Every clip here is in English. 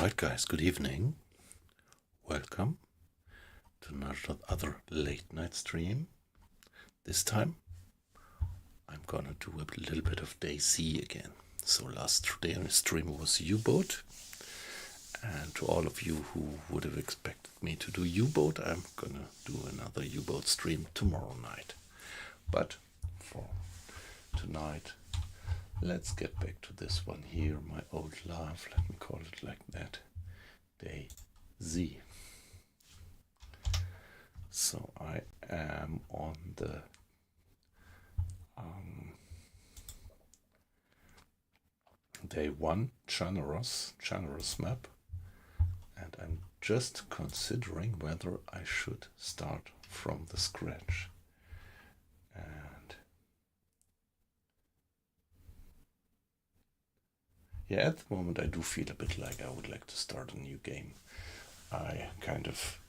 Alright guys, good evening. Welcome to another late night stream. This time I'm gonna do a little bit of DayZ again. So last day on the stream was U-Boat. And to all of you who would have expected me to do U-Boat, I'm gonna do another U-Boat stream tomorrow night. But for tonight, let's get back to this one here, my old love, let me call it like that, DayZ. So I am on the day 1 Chernarus map, and I'm just considering whether I should start from the scratch. And yeah, at the moment I do feel a bit like I would like to start a new game. I kind of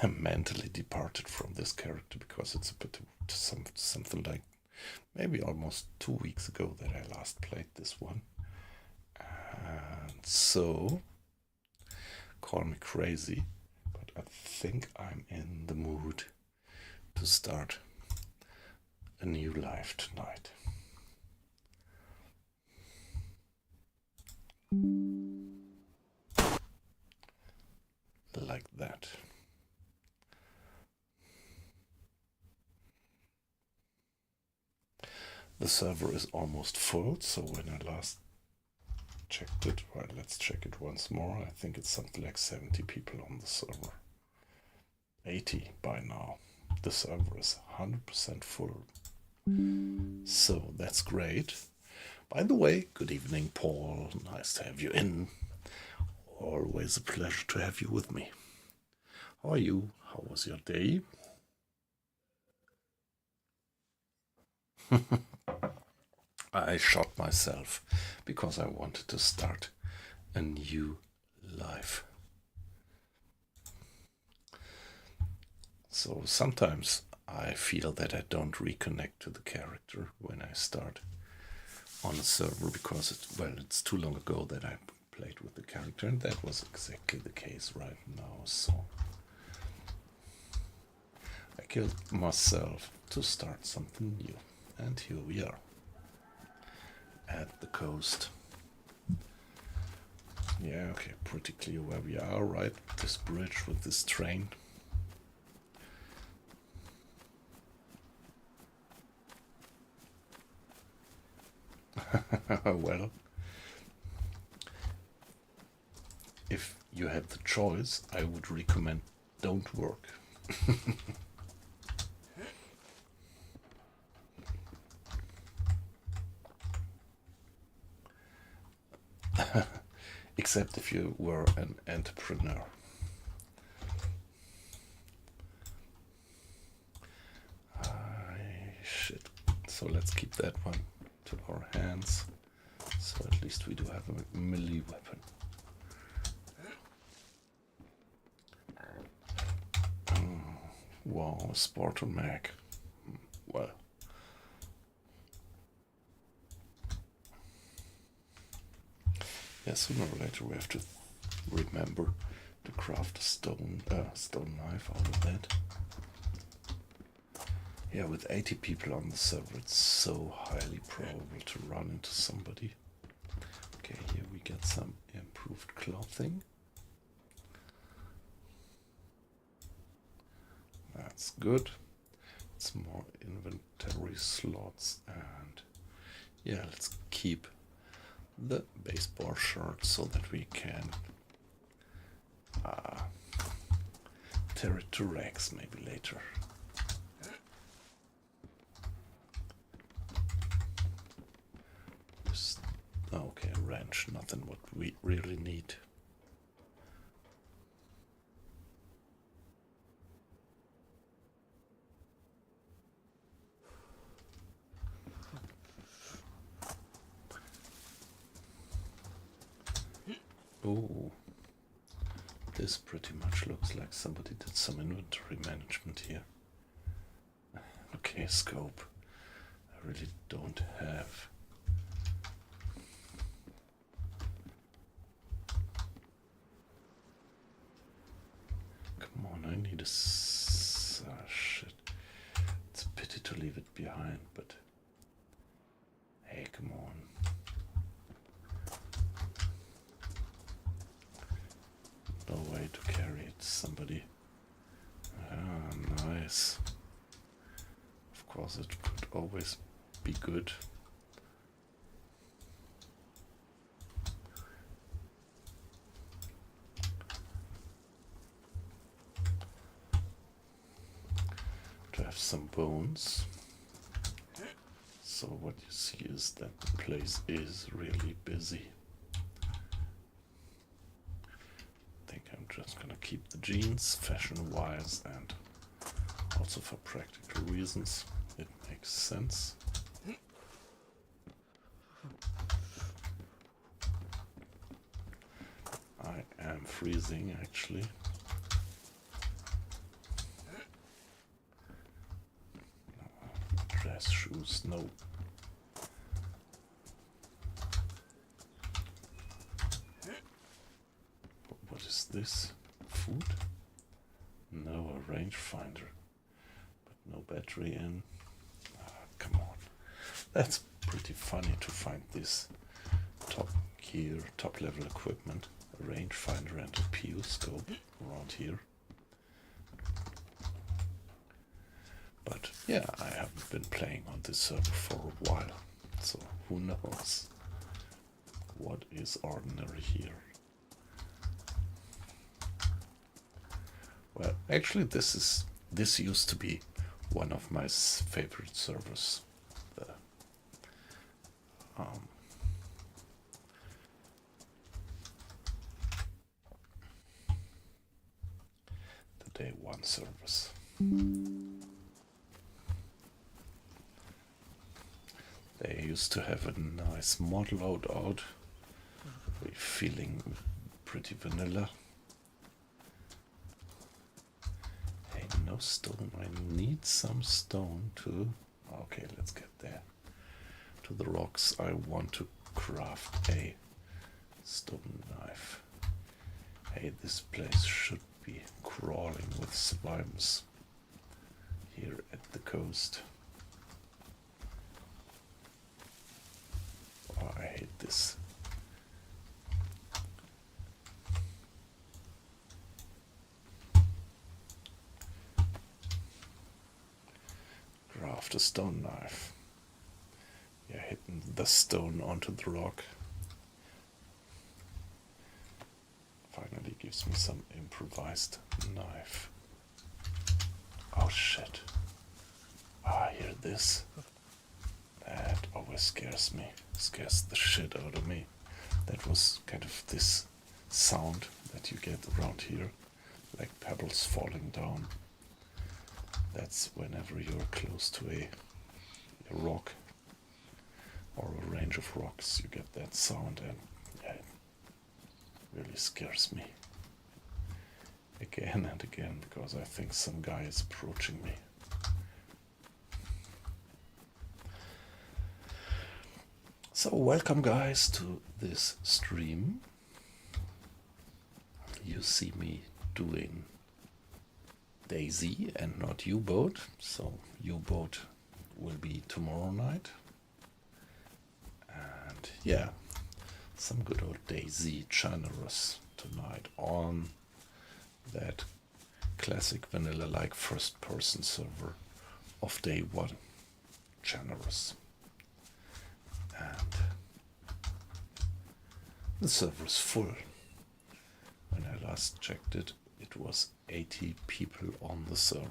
mentally departed from this character because it's a bit something like maybe almost 2 weeks ago that I last played this one. And so, call me crazy, but I think I'm in the mood to start a new life tonight. Like that. The server is almost full, so when I last checked it, well, let's check it once more. I think it's something like 70 people on the server. 80 by now. The server is 100% full. So that's great. By the way, good evening, Paul. Nice to have you in. Always a pleasure to have you with me. How are you? How was your day? I shot myself because I wanted to start a new life. So sometimes I feel that I don't reconnect to the character when I start on a server because it's too long ago that I played with the character, and that was exactly the case right now. So I killed myself to start something new, and here we are at the coast. Yeah, okay, pretty clear where we are, right? This bridge with this train. Well, if you had the choice, I would recommend don't work. Except if you were an entrepreneur. Shit. So let's keep that one to our hands. So at least we do have a melee weapon. Wow, Spartan mag. Well. Yeah, sooner or later we have to remember to craft a stone knife out of that. Yeah, with 80 people on the server, it's so highly probable to run into somebody. Okay, here we get some improved clothing. That's good. It's more inventory slots, and yeah, let's keep the baseball shirt so that we can tear it to rags maybe later. Okay, a wrench, nothing what we really need. Oh, this pretty much looks like somebody did some inventory management here. Okay, scope. I really don't have. this. Ah, shit. It's a pity to leave it behind, but hey, come on. No way to carry it. Somebody. Ah, nice. Of course, it could always be good. To have some bones. So what you see is that the place is really busy. I think I'm just gonna keep the jeans fashion-wise and also for practical reasons. It makes sense. I am freezing actually. Dress shoes, no. What is this? Food? No, a rangefinder. But no battery in. Ah, come on. That's pretty funny to find this top gear, top level equipment. A rangefinder and a PU scope around here. But yeah, I haven't been playing on this server for a while, so who knows what is ordinary here. Well, actually this used to be one of my favorite servers. The Day 1 servers. They used to have a nice mod loadout, feeling pretty vanilla. Hey, no stone. I need some stone to... Okay, let's get there. To the rocks. I want to craft a stone knife. Hey, this place should be crawling with slimes here at the coast. Oh, I hate this. Craft a stone knife. Yeah, hitting the stone onto the rock. Finally gives me some improvised knife. Oh shit. Ah, hear this? That always scares me. Scares the shit out of me. That was kind of this sound that you get around here, like pebbles falling down. That's whenever you're close to a rock or a range of rocks, you get that sound, and yeah, it really scares me again and again, because I think some guy is approaching me. So welcome guys to this stream. You see me doing DayZ and not U-Boat, so U-Boat will be tomorrow night. And yeah, some good old DayZ Chernarus tonight on that classic vanilla-like first-person server of Day 1, Chernarus. And the server is full. When I last checked it, it was 80 people on the server.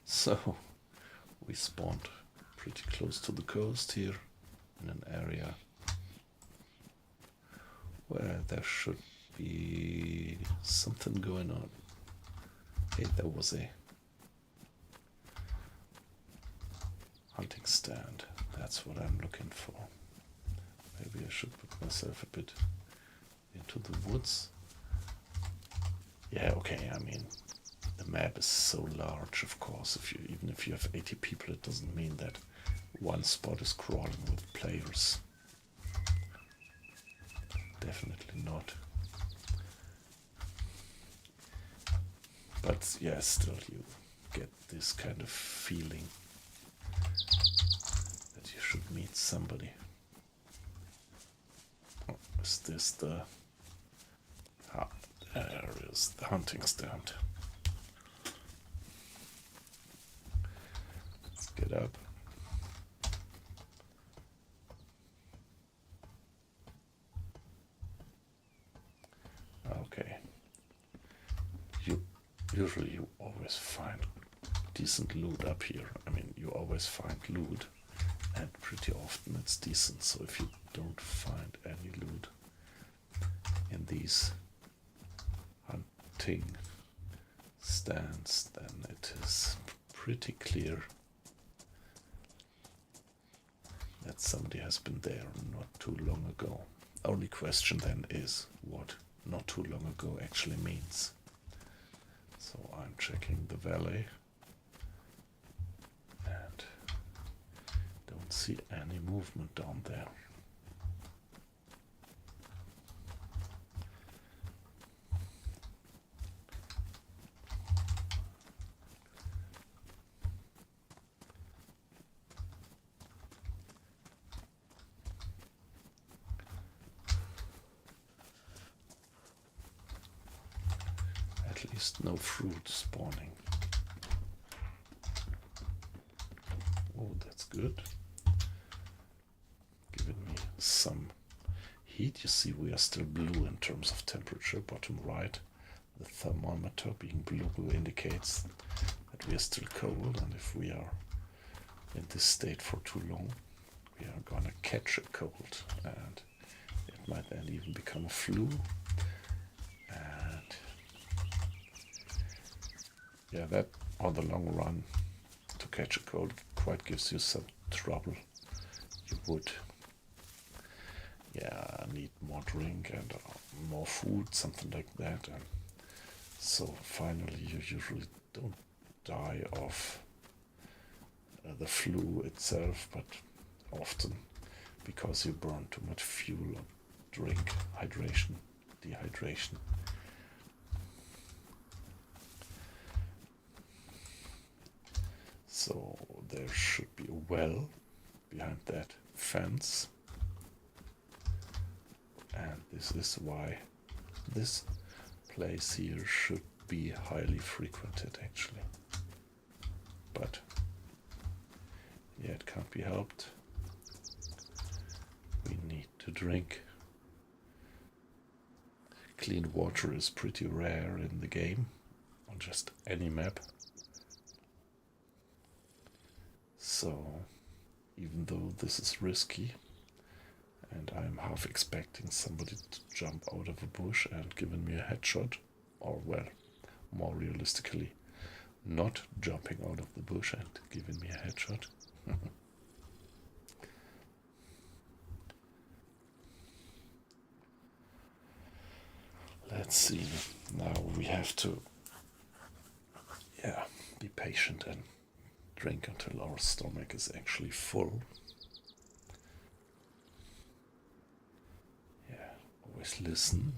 So we spawned pretty close to the coast here, in an area where there should be something going on. Hey, there was a hunting stand. That's what I'm looking for. Maybe I should put myself a bit into the woods. Yeah, okay, I mean, the map is so large, of course. Even if you have 80 people, it doesn't mean that one spot is crawling with players. Definitely not. But yeah, still you get this kind of feeling that you should meet somebody. Oh, is this the... Ah, there is the hunting stand. Let's get up. Okay. Usually you always find decent loot up here. I mean, you always find loot, and pretty often it's decent. So if you don't find any loot in these hunting stands, then it is pretty clear that somebody has been there not too long ago. Only question then is what not too long ago actually means. So I'm checking the valley and don't see any movement down there. At least no fruit spawning. Oh, that's good. Giving me some heat. You see, we are still blue in terms of temperature. Bottom right, the thermometer being blue indicates that we are still cold, and if we are in this state for too long, we are gonna catch a cold, and it might then even become a flu. And yeah, that on the long run, to catch a cold quite gives you some trouble. You would, yeah, need more drink and more food, something like that. And so finally you usually don't die of the flu itself, but often because you burn too much fuel or drink, dehydration. So there should be a well behind that fence, and this is why this place here should be highly frequented actually. But yeah, it can't be helped. We need to drink. Clean water is pretty rare in the game, on just any map. So, even though this is risky, and I'm half expecting somebody to jump out of a bush and giving me a headshot, or well, more realistically, not jumping out of the bush and giving me a headshot. Let's see, now we have to, be patient and drink until our stomach is actually full. Yeah, always listen.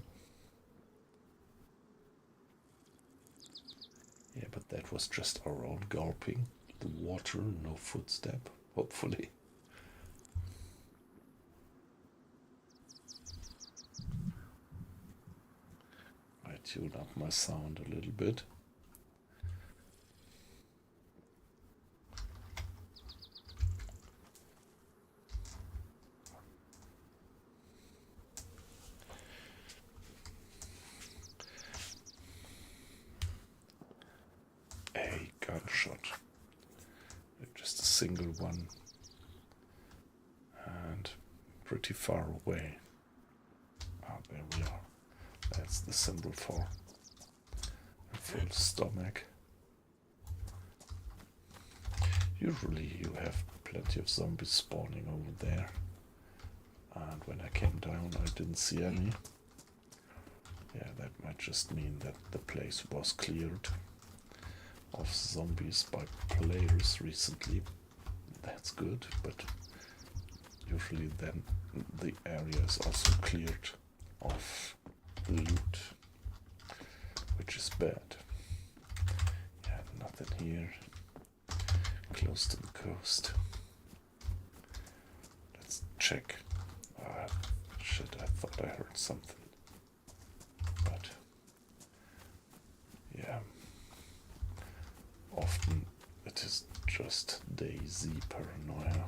Yeah, but that was just our own gulping. The water, no footstep, hopefully. I tune up my sound a little bit. A gunshot. Just a single one. And pretty far away. Ah, there we are. That's the symbol for a full stomach. Usually you have plenty of zombies spawning over there. And when I came down I didn't see any. Yeah, that might just mean that the place was cleared of zombies by players recently. That's good, but usually then the area is also cleared of loot, which is bad. here, close to the coast. Let's check. Shit, I thought I heard something. But yeah, often it is just DayZ paranoia.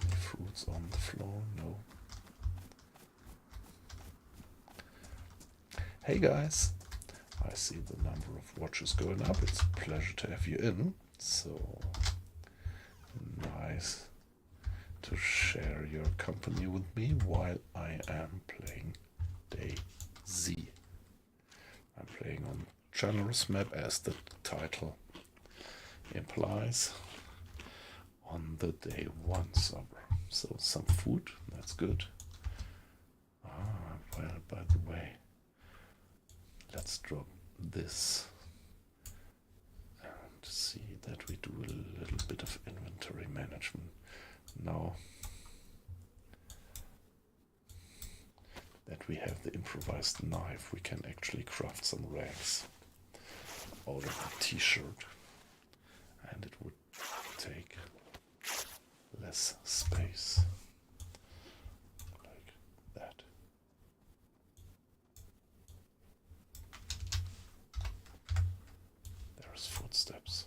Any fruits on the floor? No. Hey guys, I see the number of watches going up. It's a pleasure to have you in. So nice to share your company with me while I am playing DayZ. I'm playing on Chernarus map, as the title implies, on the day 1 server. So some food, that's good. Well, by the way, let's drop this and see that we do a little bit of inventory management. Now that we have the improvised knife, we can actually craft some rags out of a t-shirt, and it would take less space, like that. There's footsteps.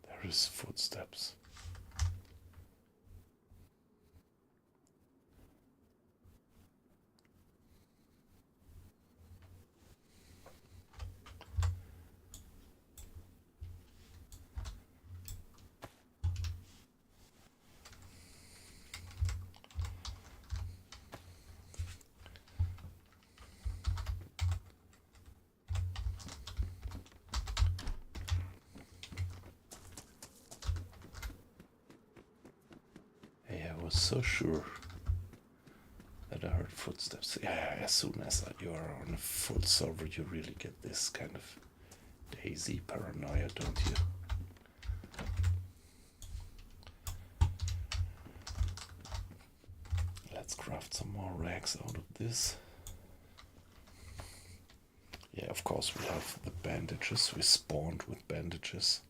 There is footsteps. I was so sure that I heard footsteps. Yeah, as soon as you are on a full server, you really get this kind of DayZ paranoia, don't you? Let's craft some more rags out of this. Yeah, of course we have the bandages. We spawned with bandages.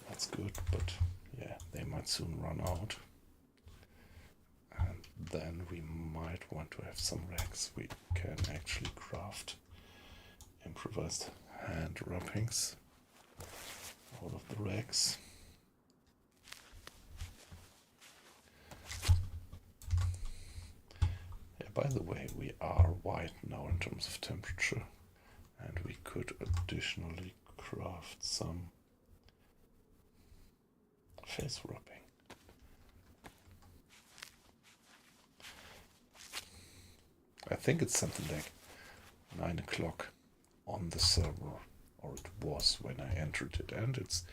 That's good, but yeah, they might soon run out. And then we might want to have some rags. We can actually craft improvised hand wrappings out of the rags. Yeah, by the way, we are white now in terms of temperature, and we could additionally craft some face wrapping. I think it's something like 9 o'clock on the server, or it was when I entered it, and it's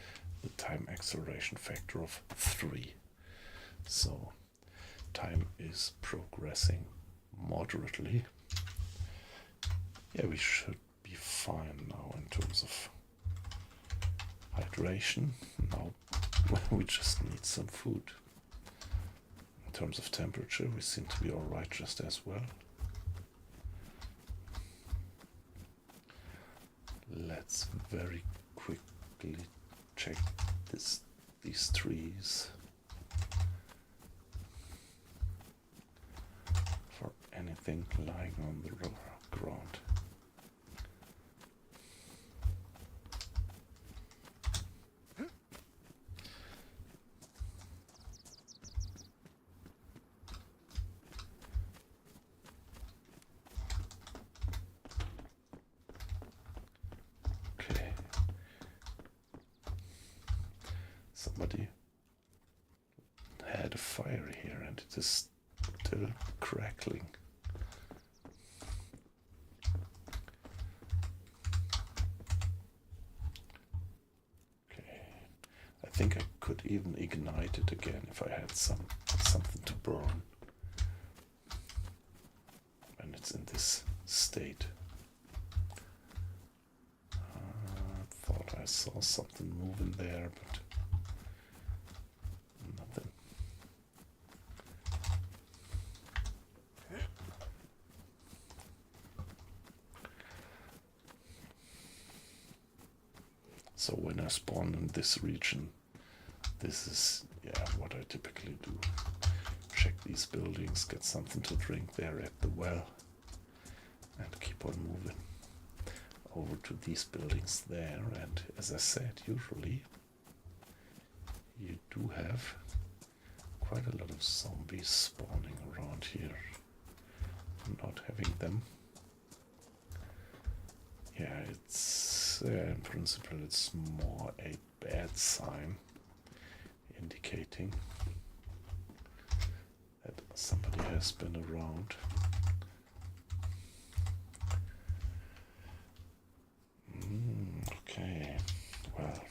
the time acceleration factor of 3. So time is progressing moderately. Yeah, we should be fine now in terms of hydration. Now we just need some food. In terms of temperature, we seem to be alright just as well. Let's very quickly check these trees for anything lying on the ground. Somebody had a fire here and it is still crackling. Okay, I think I could even ignite it again if I had something to burn when it's in this state. I thought I saw something moving there, but nothing. So when I spawn in this region, this is what I typically do. Check these buildings, get something to drink there at the well, and keep on moving over to these buildings there. And as I said, usually you do have quite a lot of zombies spawning around here. Not having them, it's in principle it's more a bad sign, indicating that somebody has been around. Okay, well,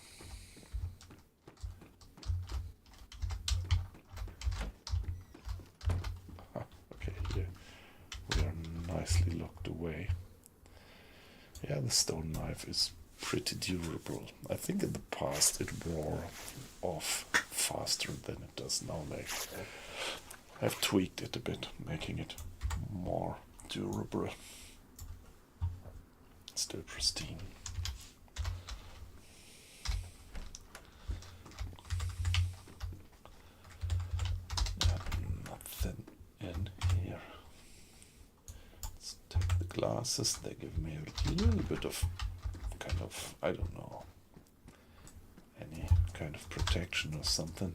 okay, here we are nicely locked away. Yeah, the stone knife is pretty durable. I think in the past it wore off faster than it does now. They have tweaked it a bit, making it more durable. Still pristine. Nothing in here. Let's take the glasses. They give me a little bit of kind of, I don't know, any kind of protection or something.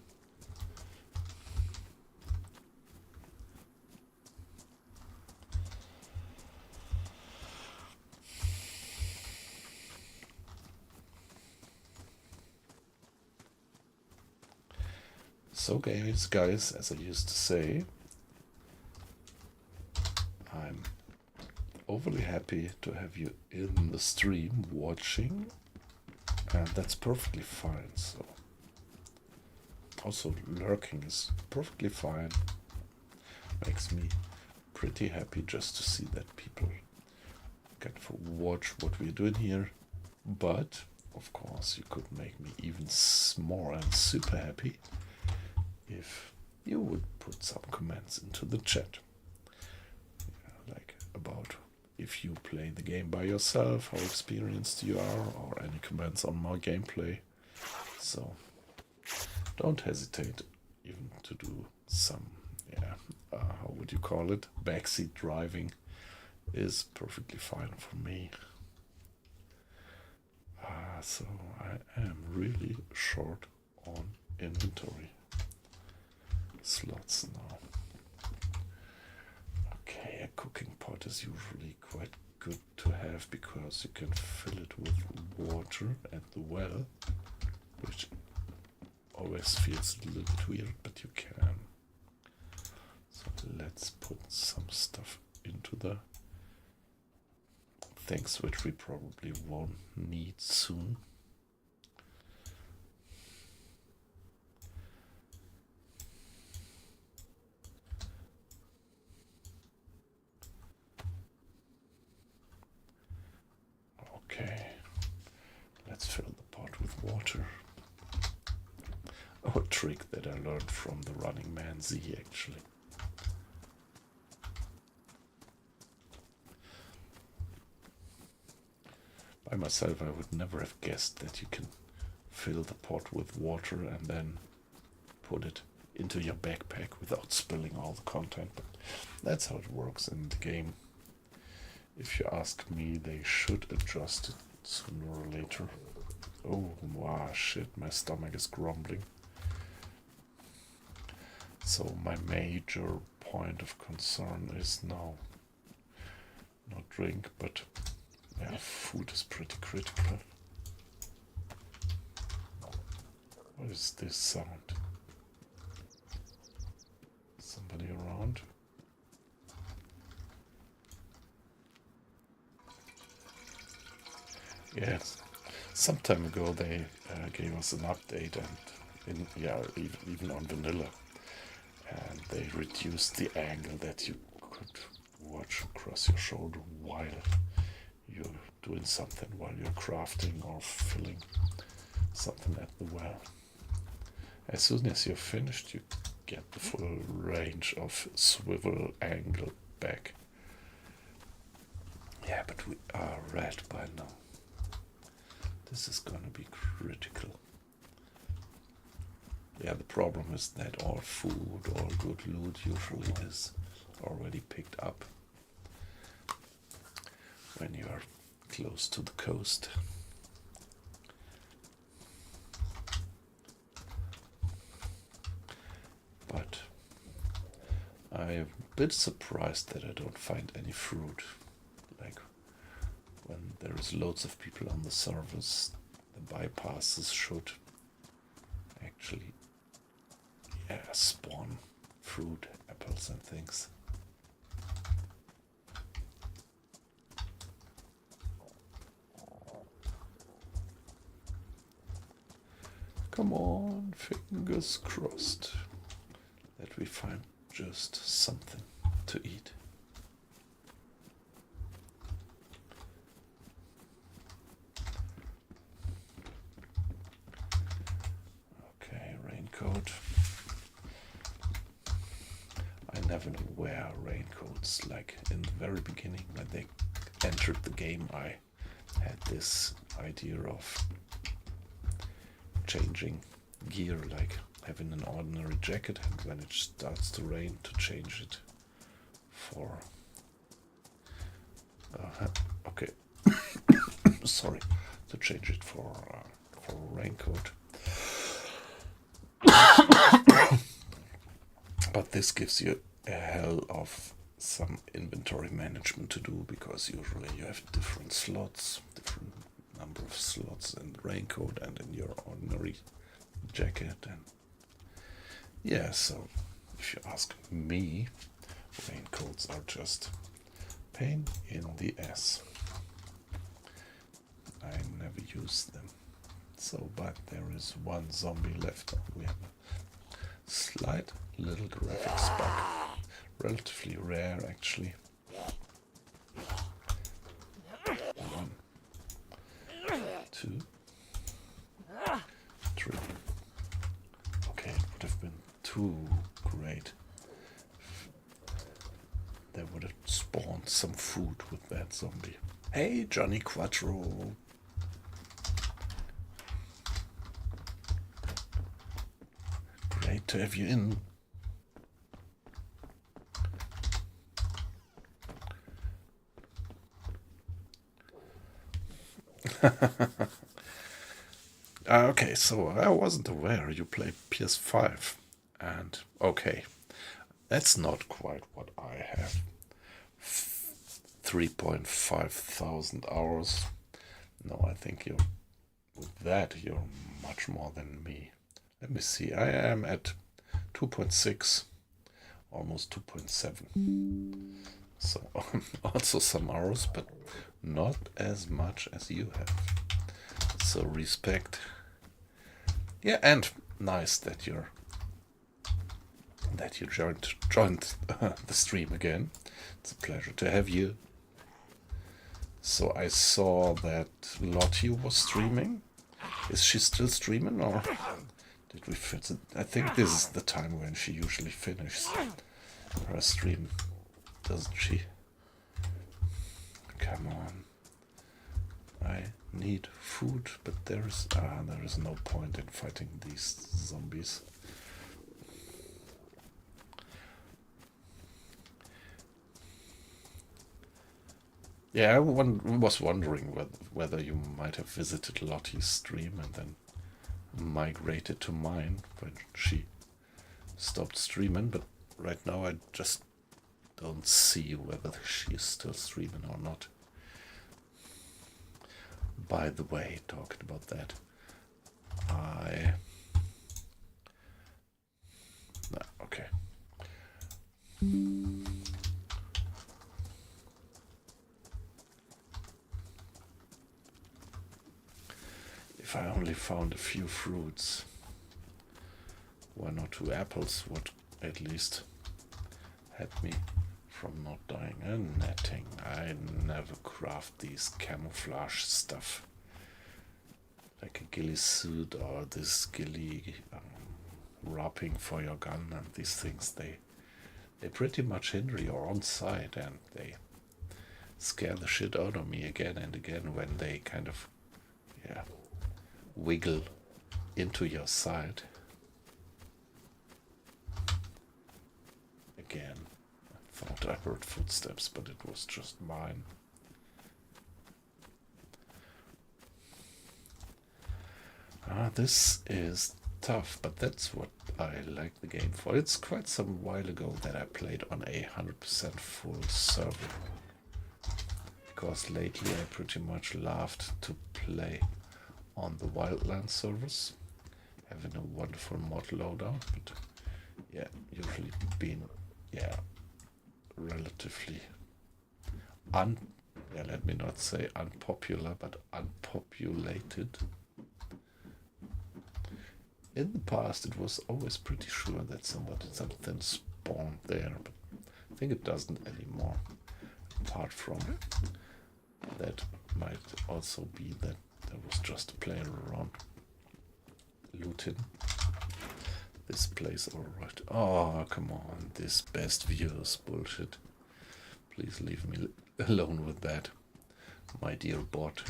So guys, as I used to say, I'm overly happy to have you in the stream watching, and that's perfectly fine. So also lurking is perfectly fine. Makes me pretty happy just to see that people get to watch what we're doing here. But of course you could make me even more and super happy if you would put some comments into the chat, like about if you play the game by yourself, how experienced you are, or any comments on my gameplay. So don't hesitate even to do some, how would you call it, backseat driving is perfectly fine for me. So I am really short on inventory slots now. Okay, a cooking pot is usually quite good to have because you can fill it with water at the well, which always feels a little bit weird, but you can. So let's put some stuff into the things which we probably won't need soon. Okay, let's fill the pot with water. A trick that I learned from the Running Man Z, actually. By myself, I would never have guessed that you can fill the pot with water and then put it into your backpack without spilling all the content, but that's how it works in the game. If you ask me, they should adjust it sooner or later. Oh, wow, shit, my stomach is grumbling. So my major point of concern is now not drink, but food is pretty critical. What is this sound? Somebody around? Yes, some time ago they gave us an update, and even on vanilla, and they reduced the angle that you could watch across your shoulder while you're doing something, while you're crafting or filling something at the well. As soon as you're finished, you get the full range of swivel angle back. Yeah, but we are red by now. This is gonna be critical. Yeah, the problem is that all food, all good loot usually is already picked up when you are close to the coast. But I'm a bit surprised that I don't find any fruit. Like when there is loads of people on the servers, the bypasses should actually spawn fruit, apples and things. Come on, fingers crossed that we find just something to eat. Okay, raincoat. I never wear raincoats. Like in the very beginning when they entered the game, I had this idea of changing gear, like having an ordinary jacket, and when it starts to rain, to change it for okay sorry, to change it for a raincoat. But this gives you a hell of some inventory management to do, because usually you have different slots, different number of slots in the raincoat and in your ordinary jacket. And yeah, so if you ask me, raincoats are just pain in the ass. I never use them. So, but there is one zombie left. We have a slight little graphics bug, relatively rare actually. 1, 2, 3. Okay, it would have been too great. They would have spawned some food with that zombie. Hey, Johnny Quattro. Great to have you in. Okay, so I wasn't aware you play PS5. And okay, that's not quite what I have. 3.5 thousand hours. No, I think you're with that you're much more than me. Let me see. I am at 2.6, almost 2.7. So also some hours, but not as much as you have. So respect. Yeah, and nice that you joined the stream again. It's a pleasure to have you. So I saw that Lottie was streaming. Is she still streaming, or did we fit it? I think this is the time when she usually finishes her stream, doesn't she? Come on. I need food, but there is no point in fighting these zombies. Yeah, I was wondering whether you might have visited Lottie's stream and then migrated to mine when she stopped streaming, but right now I just don't see whether she is still streaming or not. By the way, talking about that, okay. If I only found a few fruits, 1 or 2 apples would at least help me from not dying. And netting. I never craft these camouflage stuff. Like a ghillie suit or this ghillie wrapping for your gun, and these things, they pretty much hinder your on side, and they scare the shit out of me again and again when they kind of wiggle into your side. Again, I thought I heard footsteps, but it was just mine. This is tough, but that's what I like the game for. It's quite some while ago that I played on a 100% full server, because lately I pretty much loved to play on the Wildlands servers, having a wonderful mod loadout, but yeah, usually being relatively let me not say unpopular, but unpopulated. In the past, it was always pretty sure that something spawned there, but I think it doesn't anymore. Apart from that, might also be that there was just a player around looting this place. Alright. Oh, come on, this best views bullshit. Please leave me alone with that, my dear bot.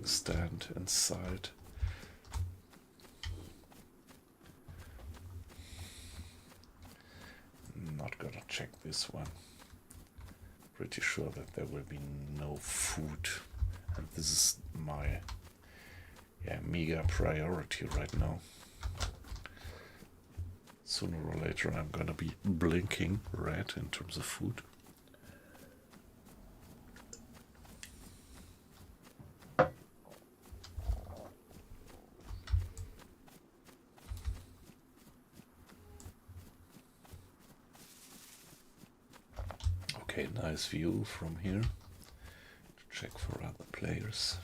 Stand inside. Not gonna check this one. Pretty sure that there will be no food, and this is my mega priority right now. Sooner or later I'm gonna be blinking red in terms of food. Okay, nice view from here to check for other players.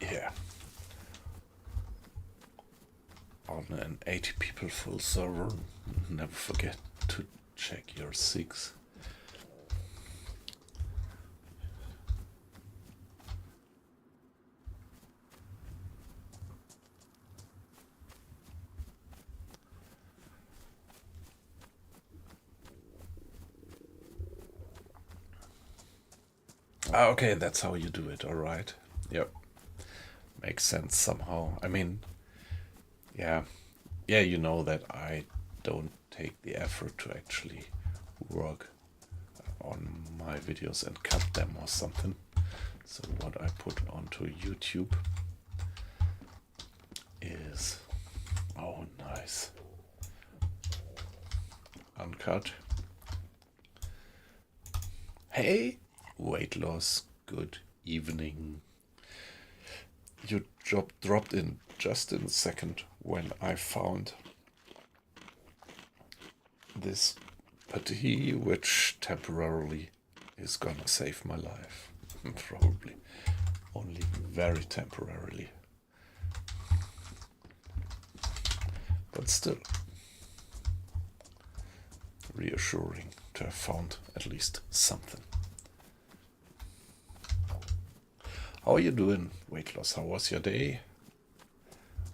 Yeah. On an 80 people full server, never forget to check your SIGs. Okay, that's how you do it, alright. Yep. Makes sense somehow. I mean, yeah, you know that I don't take the effort to actually work on my videos and cut them or something. So what I put onto YouTube is, oh nice, uncut. Hey, weight loss, good evening. You dropped in just in a second when I found this patty, which temporarily is gonna save my life. Probably only very temporarily, but still reassuring to have found at least something. How are you doing, weight loss? How was your day?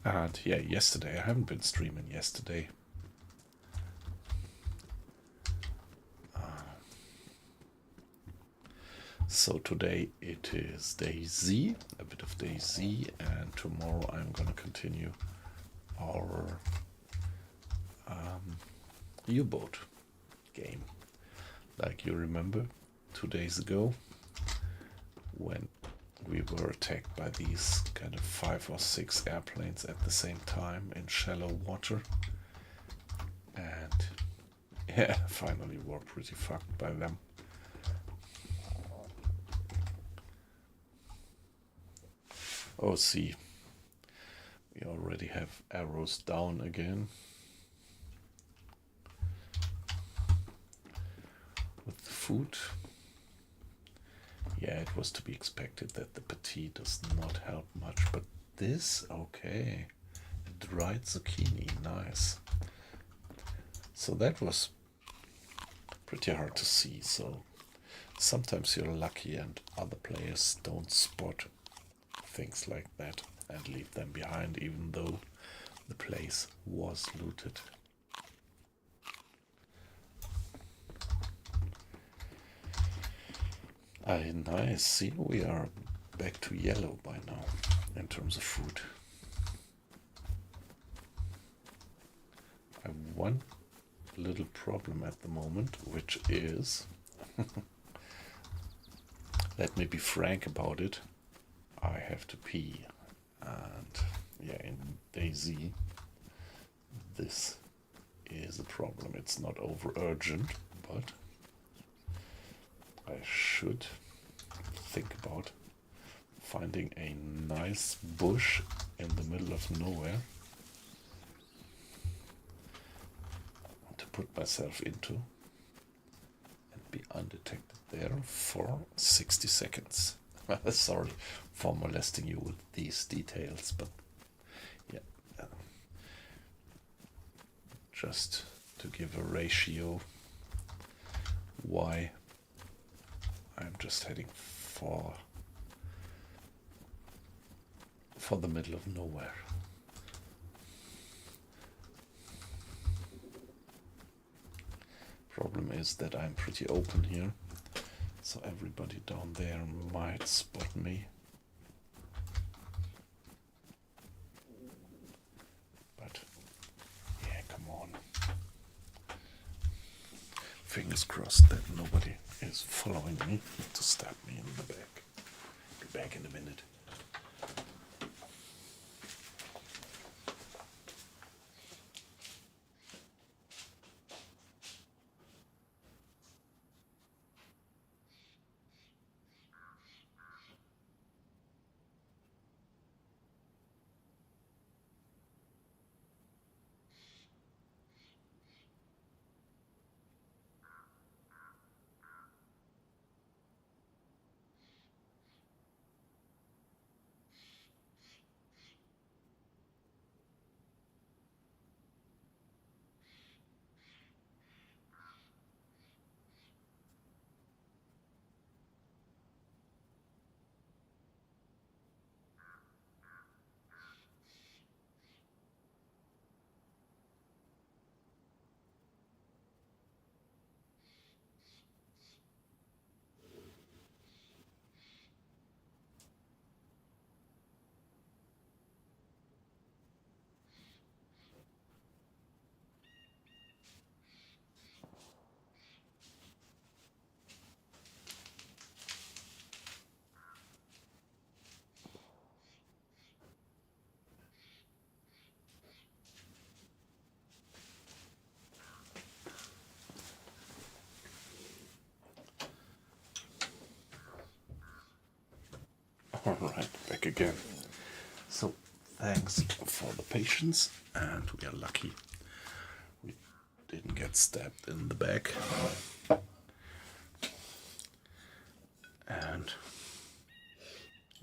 And yeah, yesterday, I haven't been streaming yesterday. So today it is DayZ, a bit of DayZ, and tomorrow I'm gonna continue our U-boat game. Like you remember 2 days ago when we were attacked by these kind of 5 or 6 airplanes at the same time in shallow water, and yeah, finally were pretty fucked by them. Oh, see, we already have arrows down again. With the food, yeah, it was to be expected that the patty does not help much, but this, okay, dried zucchini, nice. So that was pretty hard to see, so Sometimes you're lucky and other players don't spot things like that and leave them behind, even though the place was looted. Nice. See, we are back to yellow by now in terms of food. I have one little problem at the moment, which is let me be frank about it. I have to pee, and yeah, in DayZ this is a problem. It's not over urgent, but I should think about finding a nice bush in the middle of nowhere to put myself into and be undetected there for 60 seconds. Sorry for molesting you with these details, but yeah, just to give a ratio why I'm just heading for the middle of nowhere. Problem is that I'm pretty open here, so everybody down there might spot me. But yeah, come on. Fingers crossed that nobody is following me to stab me in the back. Be back in a minute. Alright, back again. So, thanks for the patience, and we are lucky we didn't get stabbed in the back. And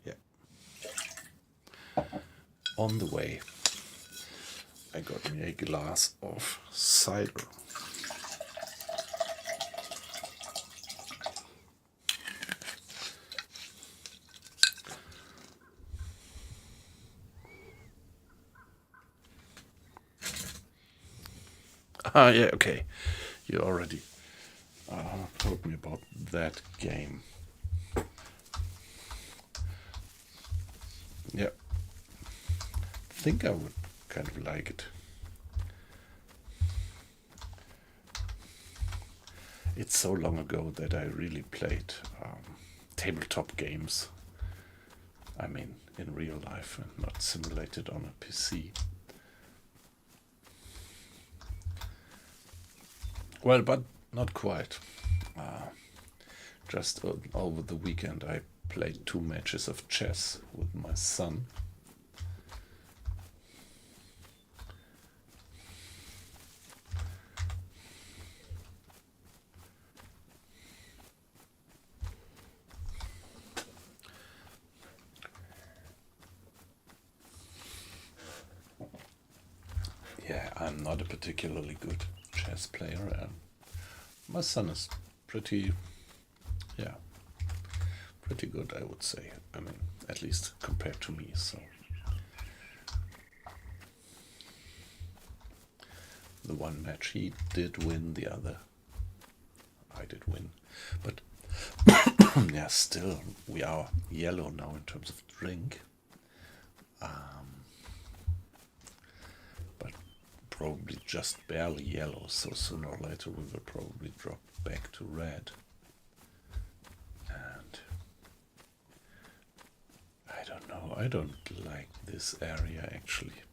yeah, on the way, I got me a glass of cider. Ah, yeah, okay. You already told me about that game. Yeah. I think I would kind of like it. It's so long ago that I really played tabletop games. I mean, in real life and not simulated on a PC. Well, but not quite. Just over the weekend I played 2 matches of chess with my son. Yeah, I'm not a particularly good chess player, and my son is pretty Yeah, pretty good, I would say. I mean, at least compared to me, so. The one match he did win, the other I did win. But yeah, still, we are yellow now in terms of drink. But probably just barely yellow, so sooner or later we will probably drop back to red. And I don't know, I don't like this area actually.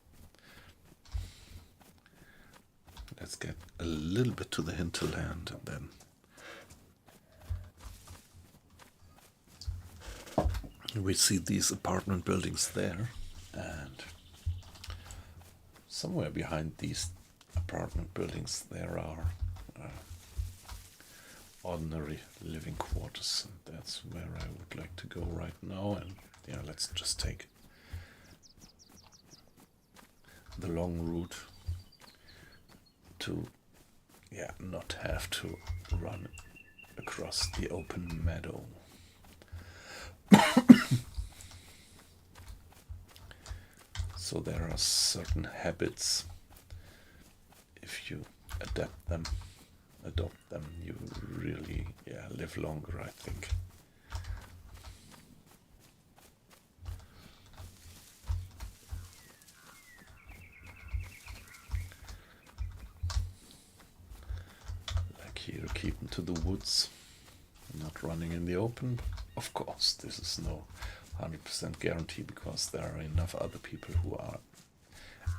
Let's get a little bit to the hinterland and then we see these apartment buildings there, and somewhere behind these apartment buildings there are ordinary living quarters, and that's where I would like to go right now. And yeah, let's just take the long route to not have to run across the open meadow. So there are certain habits, if you adopt them, you really live longer, I think. Like here, keeping to the woods, not running in the open. Of course, this is no 100% guarantee, because there are enough other people who are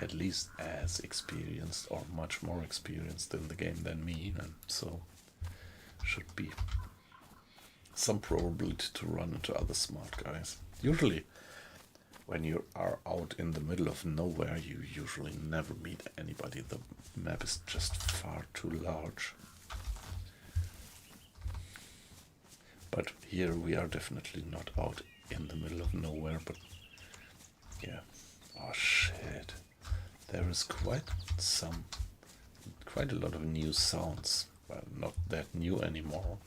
at least as experienced or much more experienced in the game than me, and so should be some probability to run into other smart guys. Usually when you are out in the middle of nowhere, you usually never meet anybody. The map is just far too large. But here we are definitely not out in the middle of nowhere, but yeah. Oh shit. There is quite a lot of new sounds. Well, not that new anymore,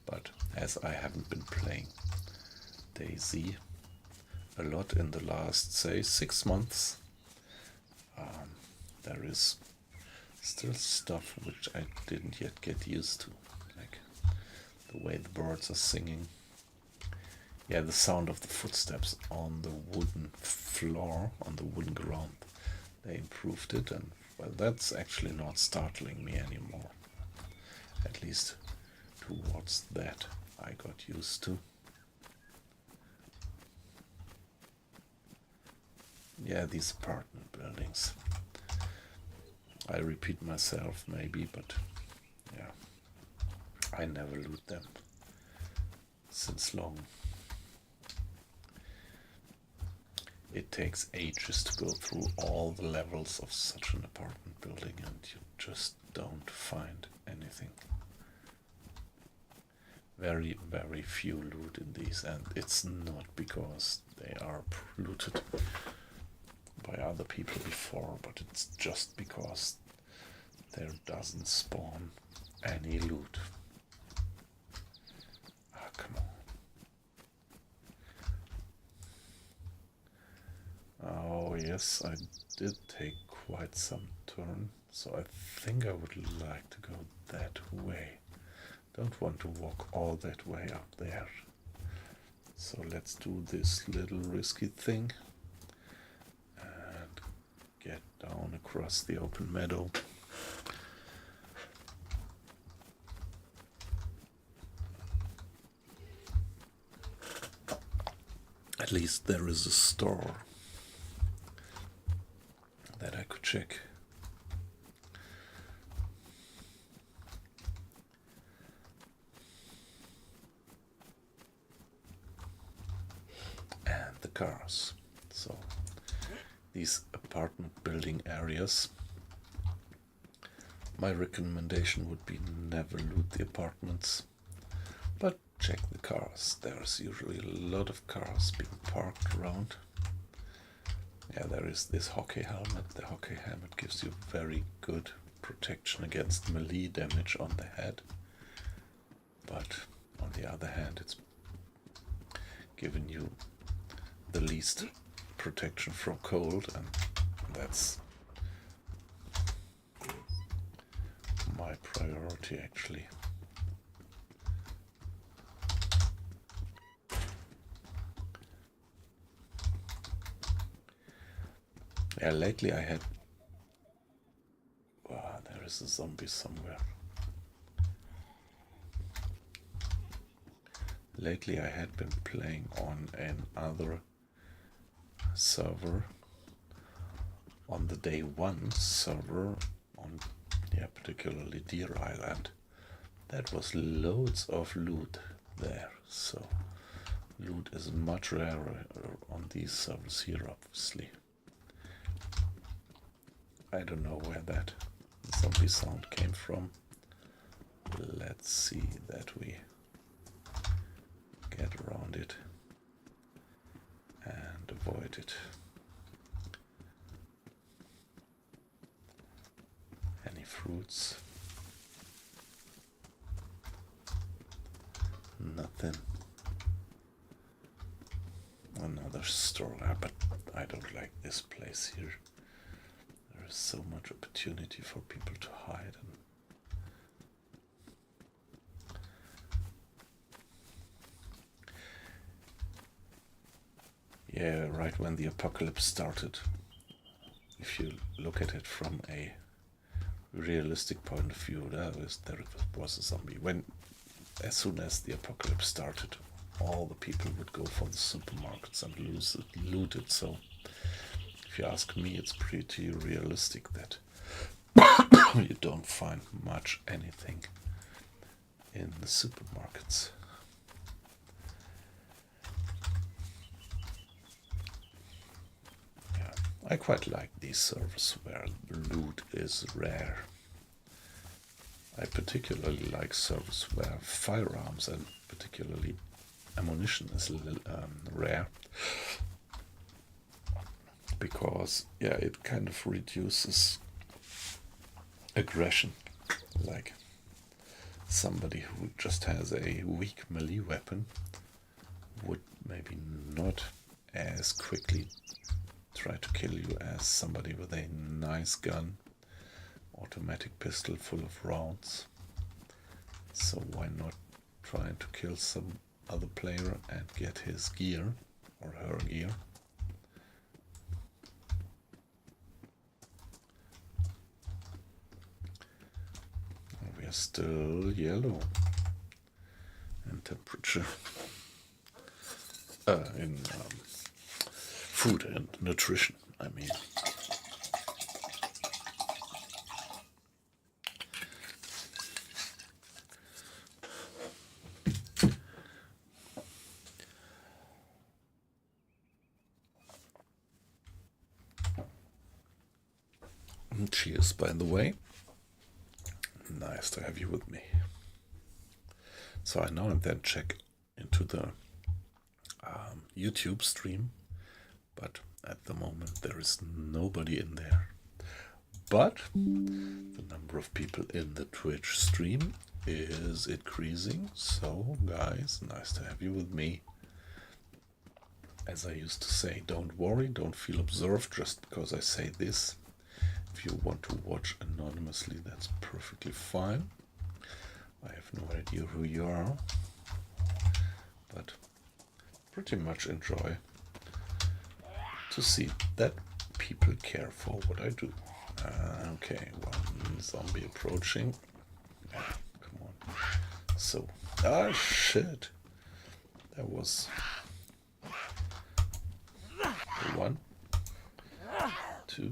but as I haven't been playing DayZ a lot in the last, say, 6 months, there is still stuff which I didn't yet get used to, like the way the birds are singing. Yeah, the sound of the footsteps on the wooden floor, on the wooden ground. They improved it, and well, that's actually not startling me anymore. At least towards that I got used to. Yeah, these apartment buildings. I repeat myself maybe, but yeah, I never loot them since long. It takes ages to go through all the levels of such an apartment building, and you just don't find anything. Very, very few loot in these, and it's not because they are looted by other people before, but it's just because there doesn't spawn any loot. Ah, come on. Oh yes, I did take quite some turn, so I think I would like to go that way. Don't want to walk all that way up there. So let's do this little risky thing and get down across the open meadow. At least there is a store that I could check. And the cars. So these apartment building areas, my recommendation would be never loot the apartments, but check the cars. There's usually a lot of cars being parked around. Yeah, there is this hockey helmet. The hockey helmet gives you very good protection against melee damage on the head, but on on the other hand, it's giving you the least protection from cold, and that's my priority actually. Yeah, lately I had... Wow, there is a zombie somewhere. Lately I had been playing on another server, on the Day1 server, on, yeah, particularly Deer Island. That was loads of loot there, so loot is much rarer on these servers here, obviously. I don't know where that zombie sound came from. Let's see that we get around it and avoid it. Any fruits? Nothing. Another store, but I don't like this place here. There is so much opportunity for people to hide. Yeah, right when the apocalypse started, if you look at it from a realistic point of view, there was a zombie. As soon as the apocalypse started, all the people would go for the supermarkets and loot it. So if you ask me, it's pretty realistic that you don't find much anything in the supermarkets. Yeah, I quite like these servers where loot is rare. I particularly like servers where firearms and particularly ammunition is rare, because yeah, it kind of reduces aggression. Like somebody who just has a weak melee weapon would maybe not as quickly try to kill you as somebody with a nice gun, automatic pistol full of rounds. So why not try to kill some other player and get his gear or her gear? We are still yellow in temperature, in food and nutrition, I mean. Cheers, by the way. Nice to have you with me. So I now and then check into the YouTube stream, but at the moment there is nobody in there. But the number of people in the Twitch stream is increasing. So guys, nice to have you with me. As I used to say, don't worry, don't feel observed just because I say this. If you want to watch anonymously, that's perfectly fine. I have no idea who you are, but pretty much enjoy to see that people care for what I do. Okay, one zombie approaching. Come on. So, shit. That was one, two.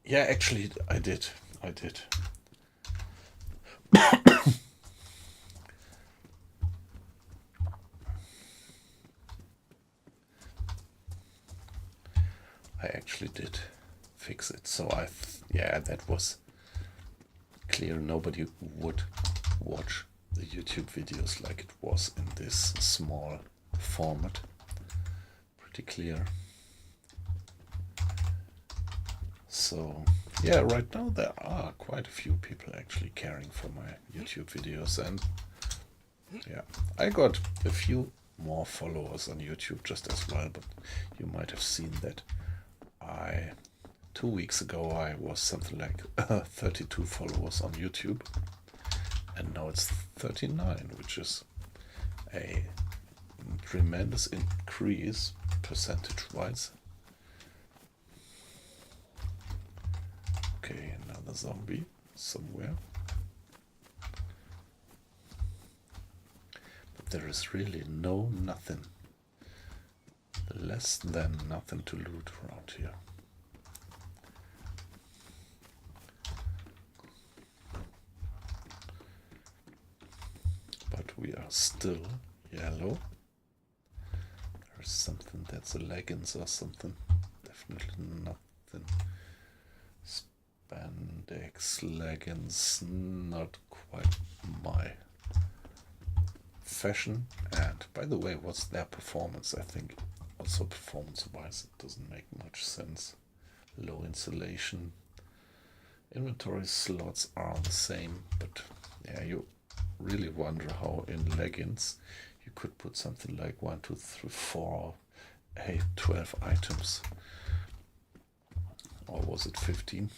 Yeah, actually, I did. I actually did fix it. So yeah, that was clear. Nobody would watch the YouTube videos like it was in this small format. Pretty clear. So yeah, right now there are quite a few people actually caring for my YouTube videos, and yeah, I got a few more followers on YouTube just as well, but you might have seen that 2 weeks ago I was something like 32 followers on YouTube, and now it's 39, which is a tremendous increase percentage-wise. Okay, another zombie somewhere. But there is really nothing. Less than nothing to loot around here. But we are still yellow. There's something that's a leggings or something. Definitely nothing. Spandex leggings, not quite my fashion. And by the way, what's their performance? I think also performance-wise it doesn't make much sense. Low insulation. Inventory slots are the same, but yeah, you really wonder how in leggings you could put something like 1, 2, 3, 4, 8, 12 items. Or was it 15?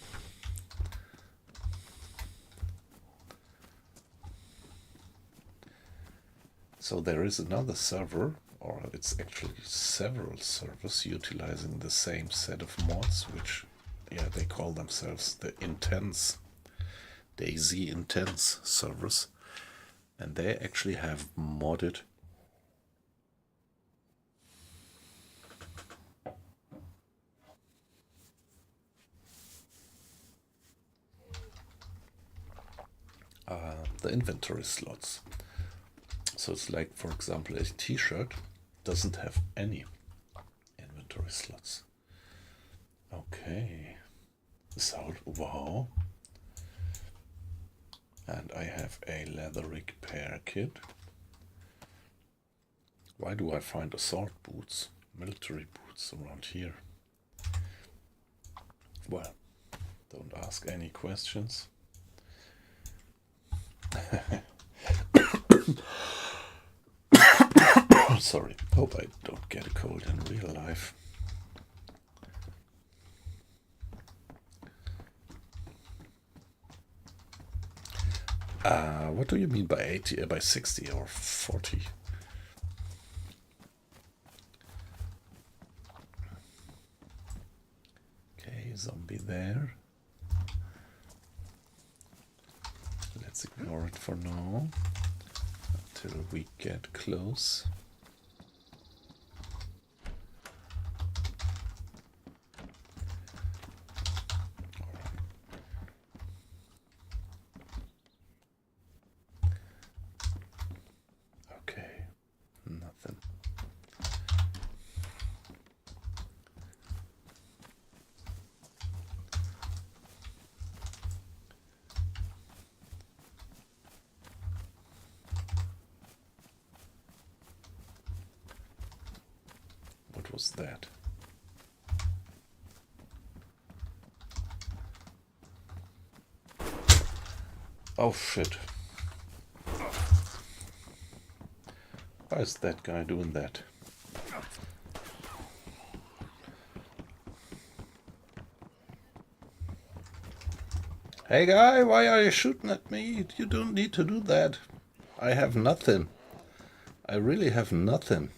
So there is another server, or it's actually several servers utilizing the same set of mods, which, yeah, they call themselves the Intense, DayZ Intense servers. And they actually have modded the inventory slots. So it's like, for example, a t-shirt doesn't have any inventory slots. Okay. So, wow. And I have a leather repair kit. Why do I find assault boots, military boots around here? Well, don't ask any questions. Sorry, hope I don't get a cold in real life. What do you mean by 80, by 60 or 40? Okay, zombie there. Let's ignore it for now until we get close. Okay, nothing. What was that? Oh shit. Why is that guy doing that? Hey guy, why are you shooting at me? You don't need to do that. I have nothing. I really have nothing.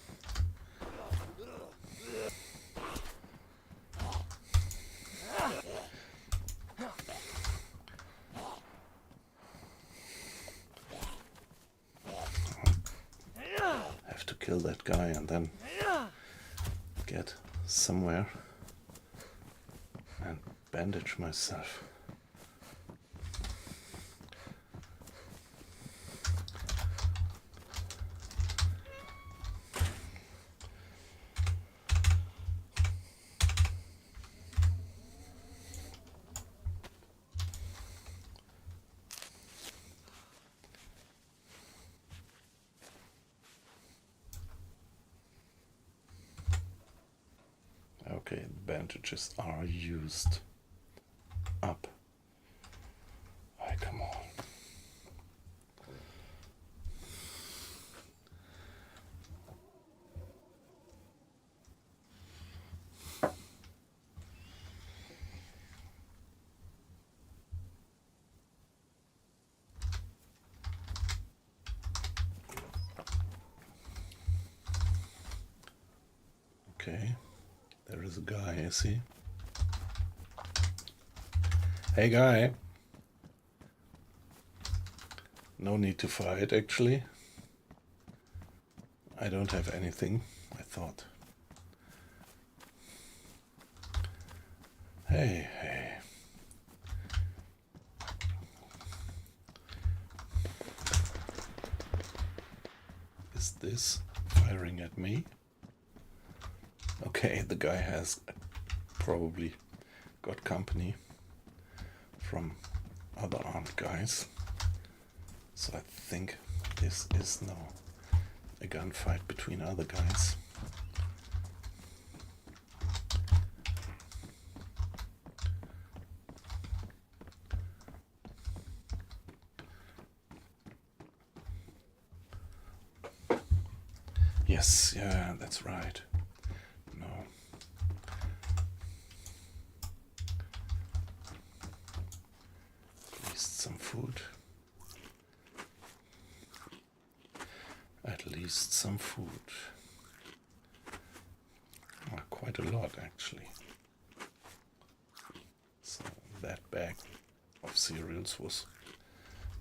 I have to kill that guy and then get somewhere and bandage myself. Okay, bandages are used. Okay, there is a guy, is he? Hey guy! No need to fight, actually. I don't have anything, I thought. Hey, hey. Is this firing at me? Okay, the guy has probably got company from other armed guys. So I think this is now a gunfight between other guys. Yes, yeah, that's right. No. At least some food. At least some food. Quite a lot, actually. So that bag of cereals was,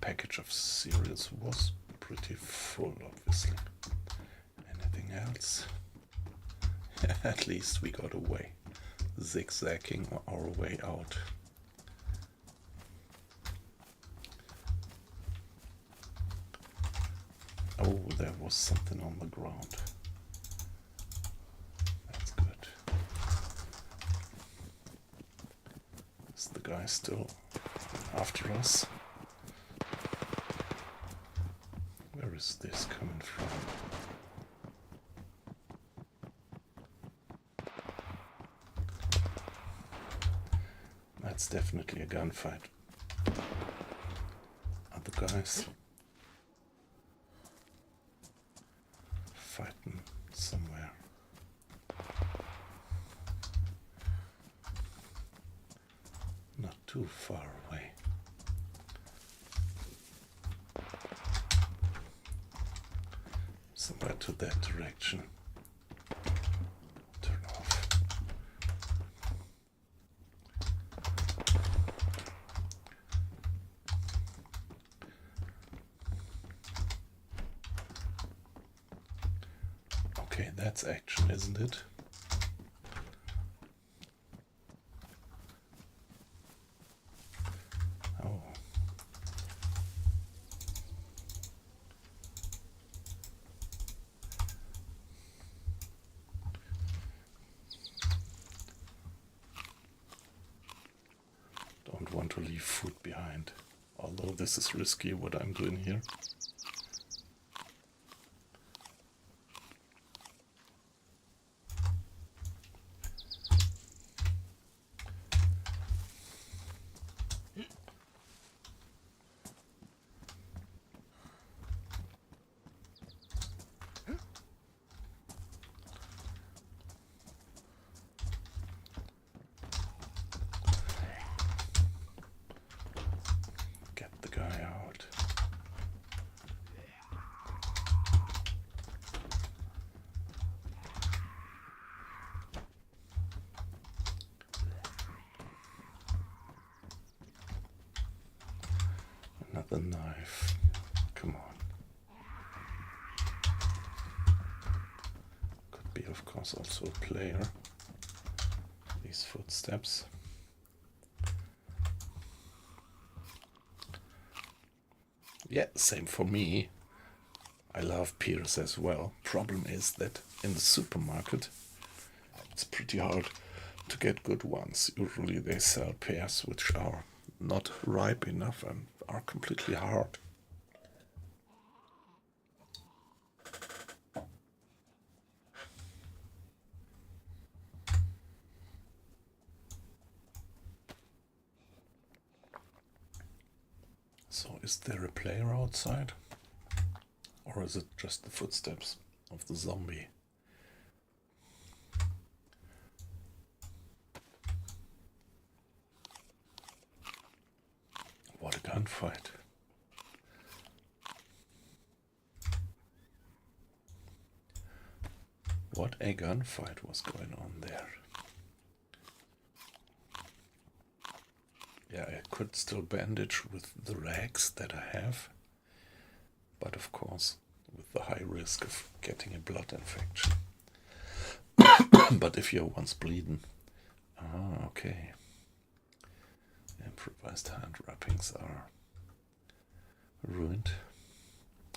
package of cereals was pretty full, obviously. Anything else? At least we got away, zigzagging our way out. Oh, there was something on the ground. That's good. Is the guy still after us? Where is this coming from? That's definitely a gunfight. Other guys fighting somewhere. Not too far away. Somewhere to that direction. Turn off. Okay, that's action, isn't it? Oh. Don't want to leave food behind, although this is risky what I'm doing here. Get the guy out. Another knife. Come on. Could be, of course, also a player. These footsteps. Yeah, same for me. I love peers as well. Problem is that in the supermarket, it's pretty hard to get good ones. Usually they sell pears which are not ripe enough and are completely hard. So is there a player outside? Or is it just the footsteps of the zombie? What a gunfight. What a gunfight was going on there. Yeah, I could still bandage with the rags that I have, but of course with the high risk of getting a blood infection. But if you're once bleeding, okay. Improvised hand wrappings are ruined.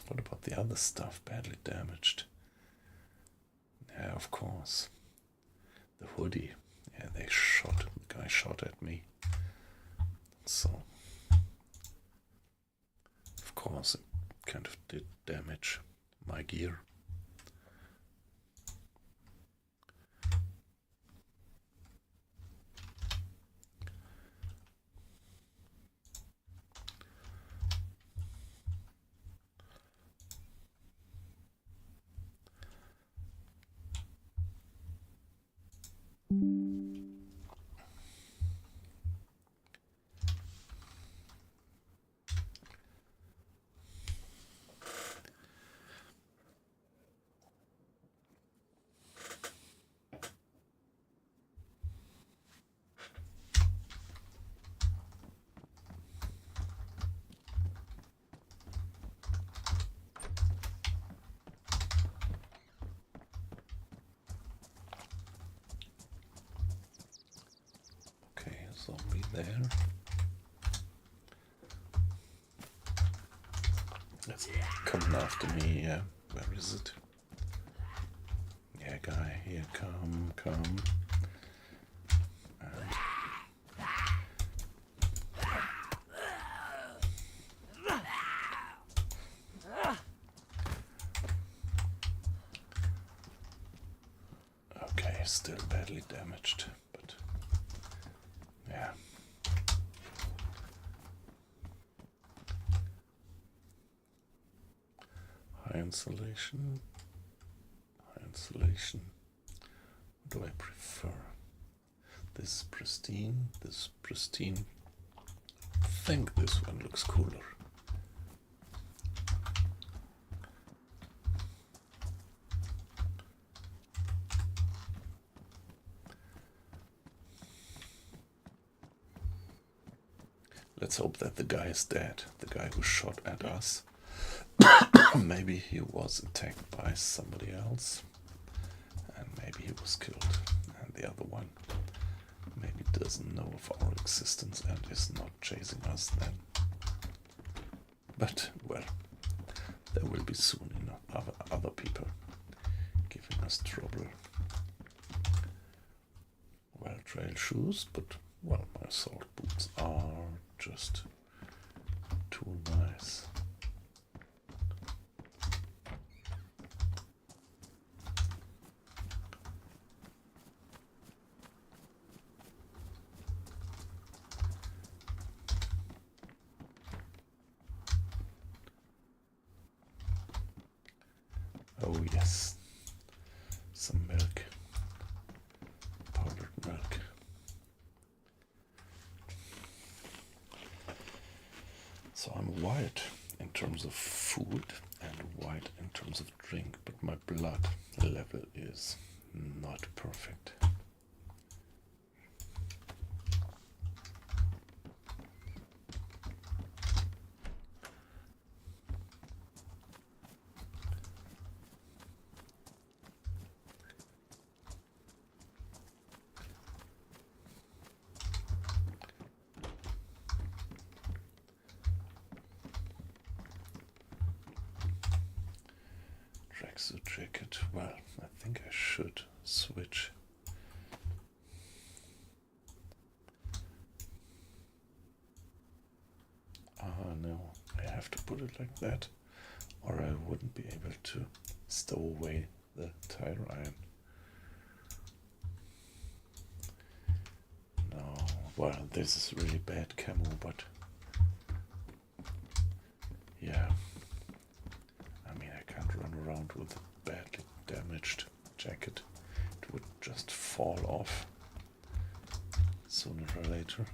What about the other stuff? Badly damaged. Yeah, of course. The hoodie. Yeah, the guy shot at me. So, of course, it kind of did damage my gear. Zombie there. It's coming after me, yeah. Where is it? Yeah, guy, here, come. And okay, still badly damaged, but yeah. High insulation. What do I prefer? This is pristine. I think this one looks cooler. Let's hope that the guy is dead. The guy who shot at us. Maybe he was attacked by somebody else. And maybe he was killed. And the other one maybe doesn't know of our existence and is not chasing us then. But, well, there will be soon enough other people giving us trouble. Well, trail shoes, but, well, my assault boots are just too nice. Oh yes, some milk, powdered milk. So I'm white in terms of food and white in terms of drink, but my blood level is not perfect. Tracksuit jacket. Well, I think I should switch. No, I have to put it like that, or I wouldn't be able to stow away the tire iron. No, well, this is really bad camo, but yeah. I mean, I can't run around with a badly damaged jacket. It would just fall off sooner or later.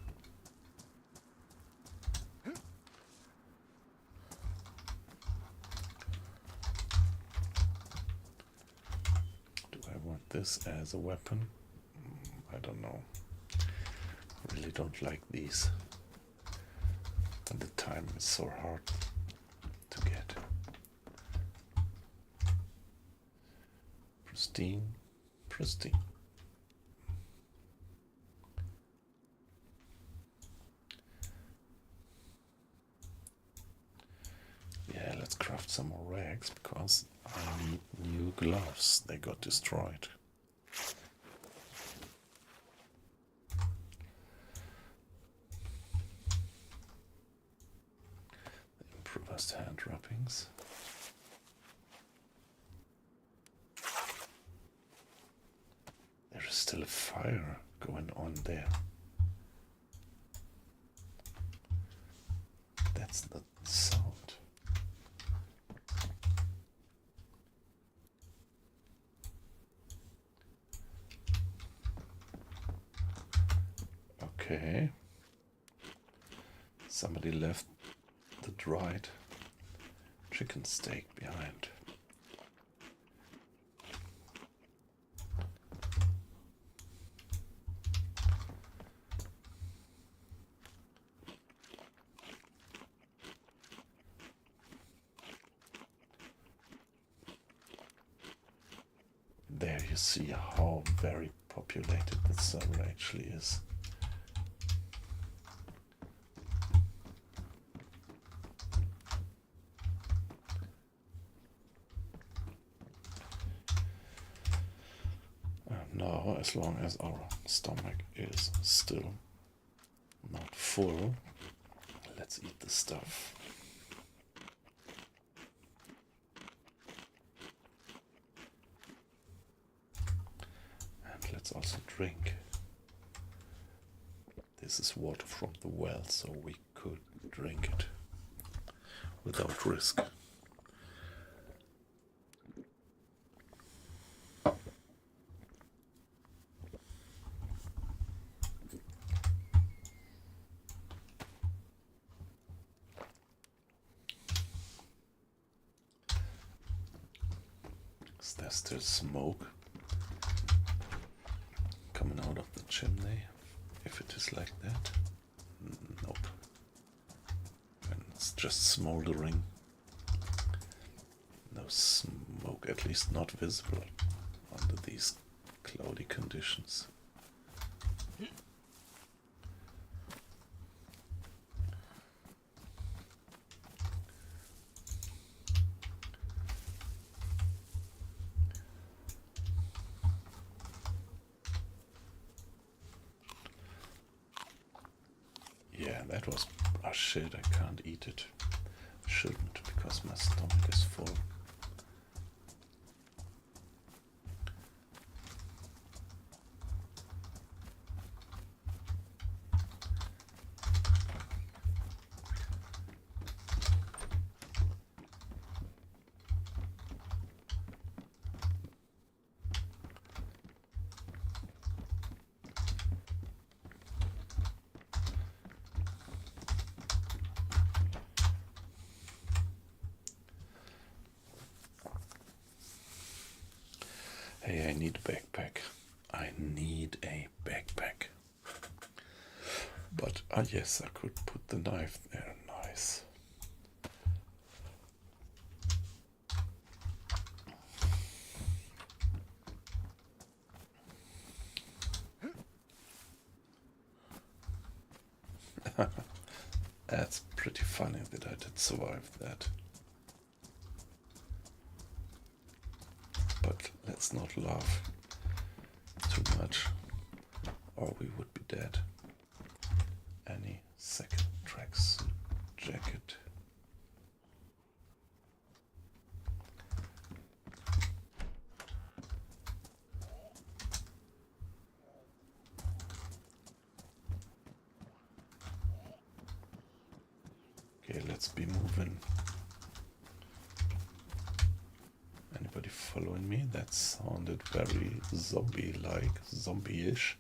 Do I this as a weapon. I don't know. Really don't like these. And the time is so hard to get. Pristine, pristine. Yeah, let's craft some more rags because I need new gloves. They got destroyed. Improvised hand wrappings. There is still a fire going on there. That's the sound. Okay. Somebody left the dried chicken steak behind. There you see how very populated the server actually is. Now, as long as our stomach is still not full, let's eat the stuff. And let's also drink. This is water from the well, so we could drink it without risk. Is there still smoke coming out of the chimney? If it is like that? Nope. And it's just smoldering. No smoke, at least not visible under these cloudy conditions. Yeah, that was a shit. I can't eat it. Shouldn't, because my stomach is full. Hey, I need a backpack. I need a backpack. But, yes, I could put the knife there. Nice. That's pretty funny that I did survive that. But let's not laugh too much, or we would be dead any second. Tracksuit jacket. Okay, let's be moving. Anybody following me? That sounded very zombie-like, zombie-ish.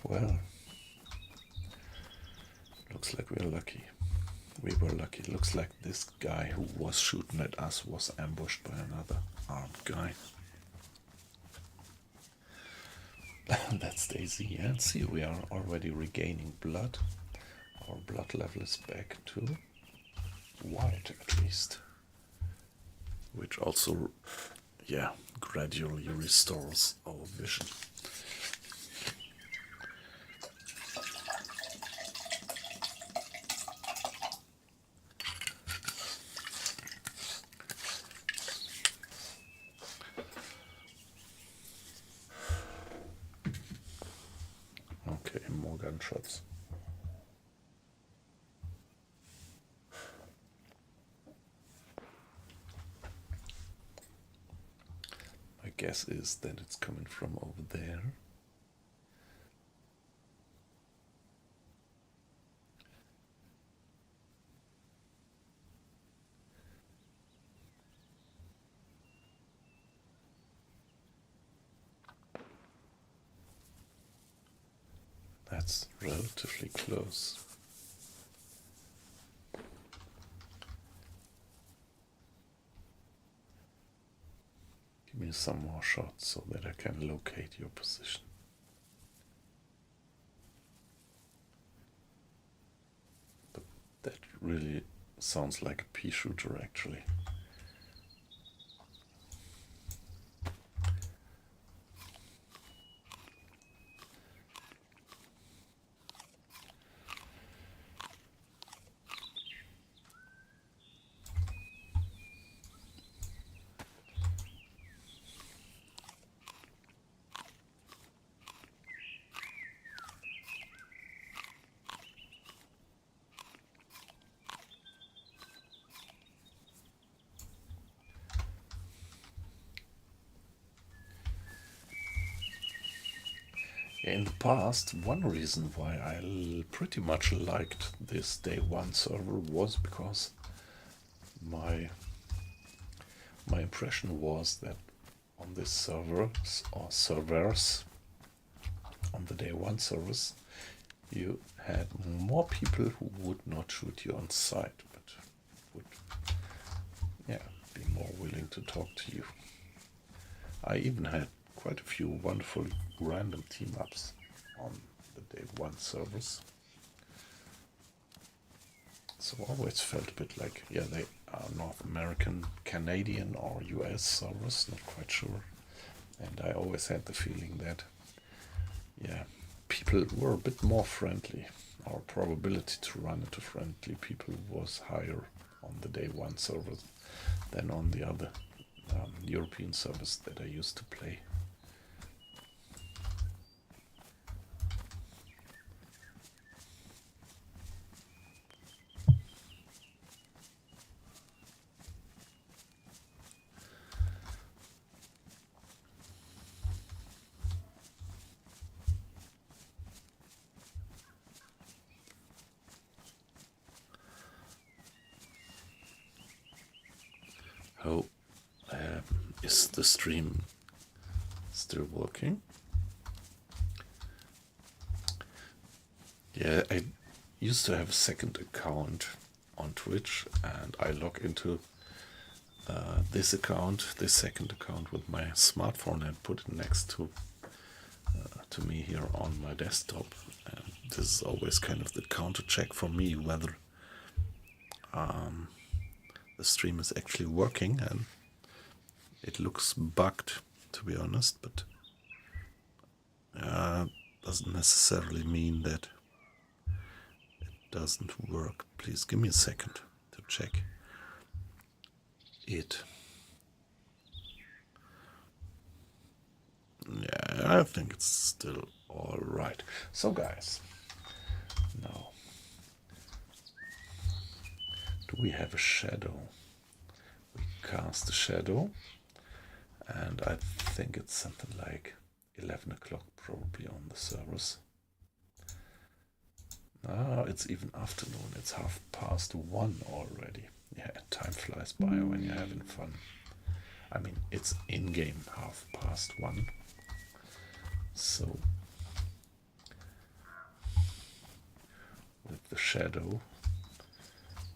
Well, Looks like we're lucky. We were lucky. Looks like this guy who was shooting at us was ambushed by another armed guy. That's DayZ. And see, we are already regaining blood. Our blood level is back to white, at least. Which also, yeah, gradually restores our vision. Okay, more gunshots. My guess is that it's coming from over there. That's relatively close. Give me some more shots so that I can locate your position. But that really sounds like a pea shooter, actually. In the past, one reason why I pretty much liked this day one server was because my impression was that on this servers or servers, on the day one servers, you had more people who would not shoot you on sight, but would, yeah, be more willing to talk to you. I even had quite a few wonderful random team ups on the day one servers. So I always felt a bit like, yeah, they are North American, Canadian or US servers, not quite sure. And I always had the feeling that, yeah, people were a bit more friendly. Our probability to run into friendly people was higher on the day one servers than on the other European servers that I used to play. Oh, is the stream still working? Yeah, I used to have a second account on Twitch, and I log into this second account with my smartphone and put it next to me here on my desktop. And this is always kind of the counter check for me whether the stream is actually working, and it looks bugged, to be honest, but doesn't necessarily mean that it doesn't work. Please give me a second to check it. Yeah, I think it's still all right. So guys, now, do we have a shadow? We cast a shadow, and I think it's something like 11 o'clock probably on the servers. It's even afternoon. It's 1:30 already. Yeah, time flies by when you're having fun. I mean, it's in-game 1:30. So with the shadow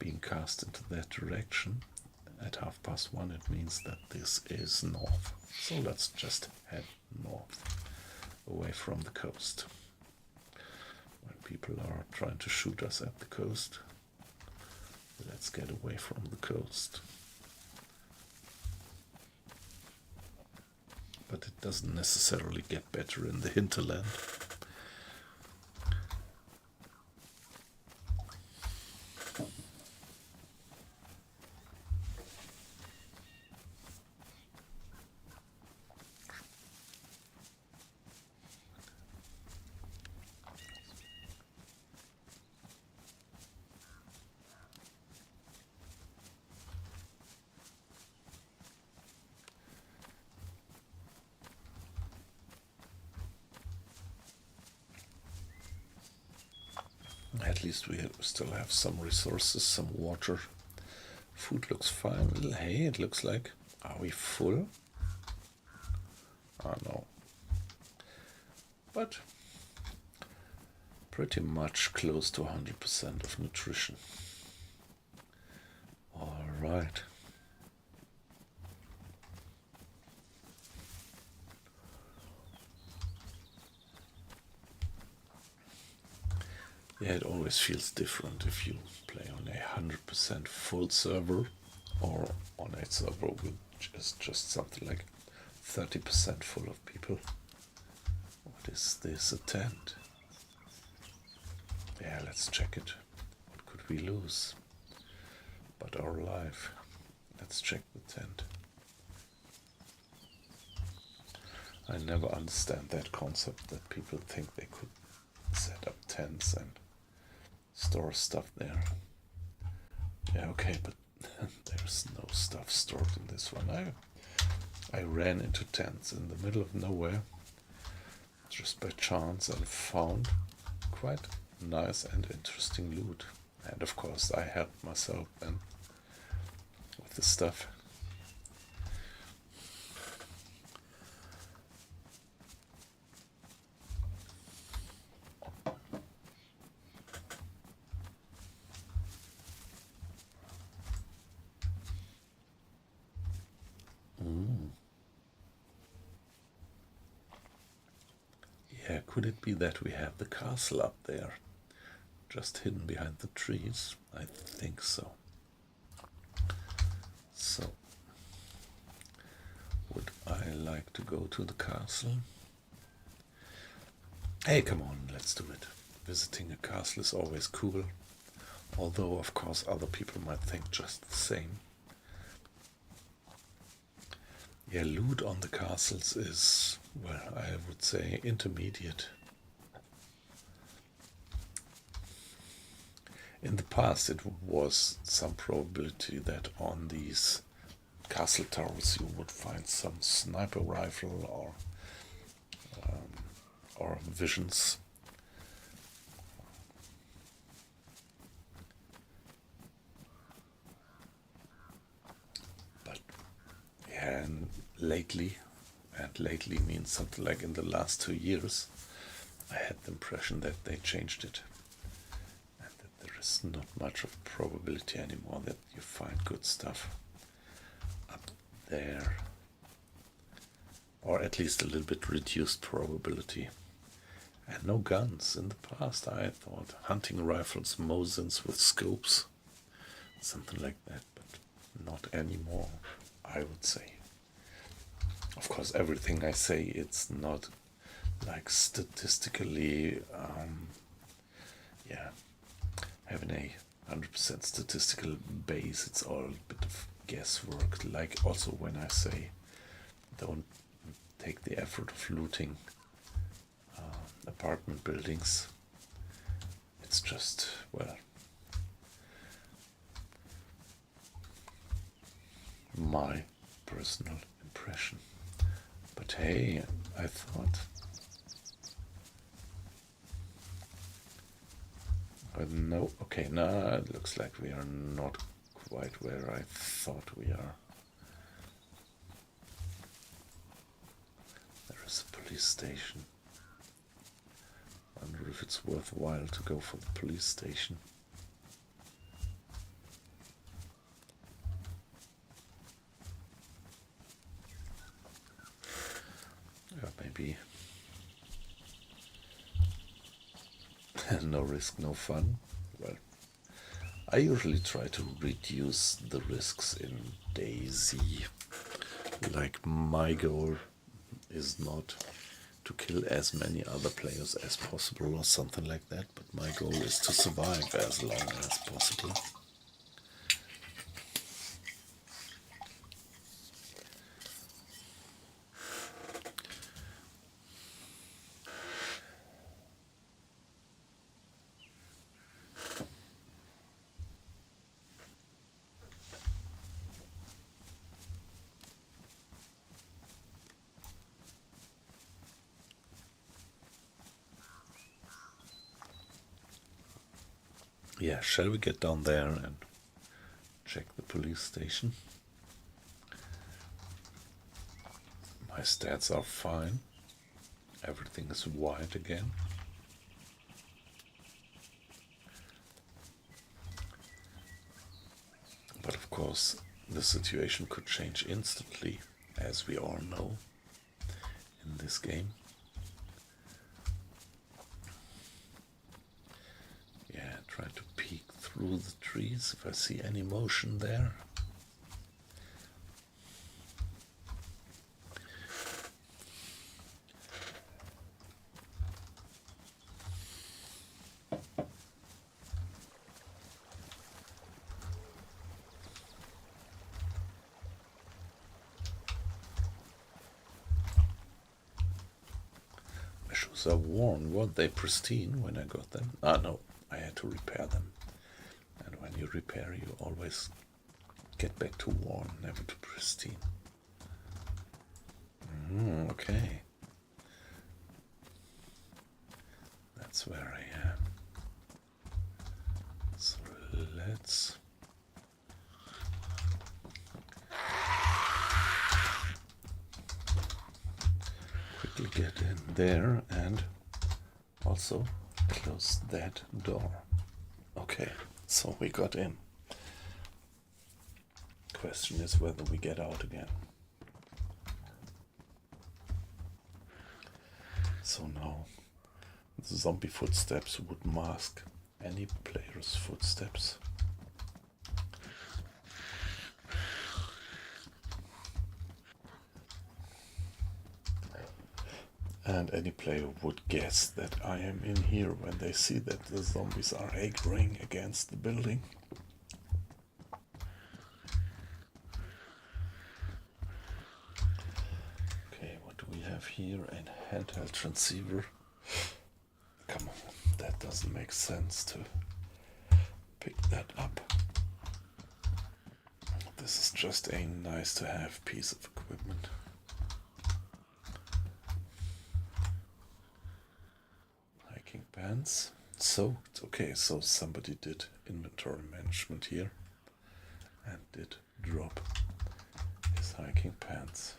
being cast into that direction. At 1:30 it means that this is north. So let's just head north, away from the coast. When people are trying to shoot us at the coast, let's get away from the coast. But it doesn't necessarily get better in the hinterland. At least we still have some resources, some water. Food looks fine. Hey, it looks like... Are we full? Ah, no. But pretty much close to 100% of nutrition. All right. Yeah, it always feels different if you play on a 100% full server or on a server which is just something like 30% full of people. What is this? A tent? Yeah, let's check it. What could we lose? But our life. Let's check the tent. I never understand that concept that people think they could set up tents and store stuff there. Yeah, okay, but there's no stuff stored in this one. I ran into tents in the middle of nowhere just by chance and found quite nice and interesting loot. And of course I helped myself then with the stuff. Yeah, could it be that we have the castle up there, just hidden behind the trees? I think so. So, would I like to go to the castle? Hey, come on, let's do it. Visiting a castle is always cool, although of course other people might think just the same. Yeah, loot on the castles is, well, I would say intermediate. In the past it was some probability that on these castle towers you would find some sniper rifle or visions. But yeah, and lately means something like in the last 2 years, I had the impression that they changed it. And that there is not much of probability anymore that you find good stuff up there. Or at least a little bit reduced probability. And no guns. In the past I thought hunting rifles, Mosins with scopes, something like that, but not anymore, I would say. Of course, everything I say, it's not like statistically, having a 100% statistical base. It's all a bit of guesswork. Like also when I say don't take the effort of looting apartment buildings, it's just, well, my personal impression. But hey, I thought, no, okay, no, it looks like we are not quite where I thought we are. There is a police station. I wonder if it's worthwhile to go for the police station. No risk, no fun. Well, I usually try to reduce the risks in DayZ. Like, my goal is not to kill as many other players as possible or something like that, but my goal is to survive as long as possible. Yeah, shall we get down there and check the police station? My stats are fine. Everything is white again. But of course, the situation could change instantly, as we all know in this game. Yeah, try to peek through the trees if I see any motion there. My shoes are worn. Weren't they pristine when I got them? Ah, no, I had to repair them. And when you repair, you always get back to worn, never to pristine. Okay. That's where I am. So let's quickly get in there and also close that door. Okay, so we got in. Question is whether we get out again. So now the zombie footsteps would mask any player's footsteps. And any player would guess that I am in here when they see that the zombies are aggroing against the building. Okay, what do we have here? A handheld transceiver. Come on, that doesn't make sense to pick that up. This is just a nice to have piece of equipment. Hiking pants. Soaked. Okay, so somebody did inventory management here and did drop his hiking pants.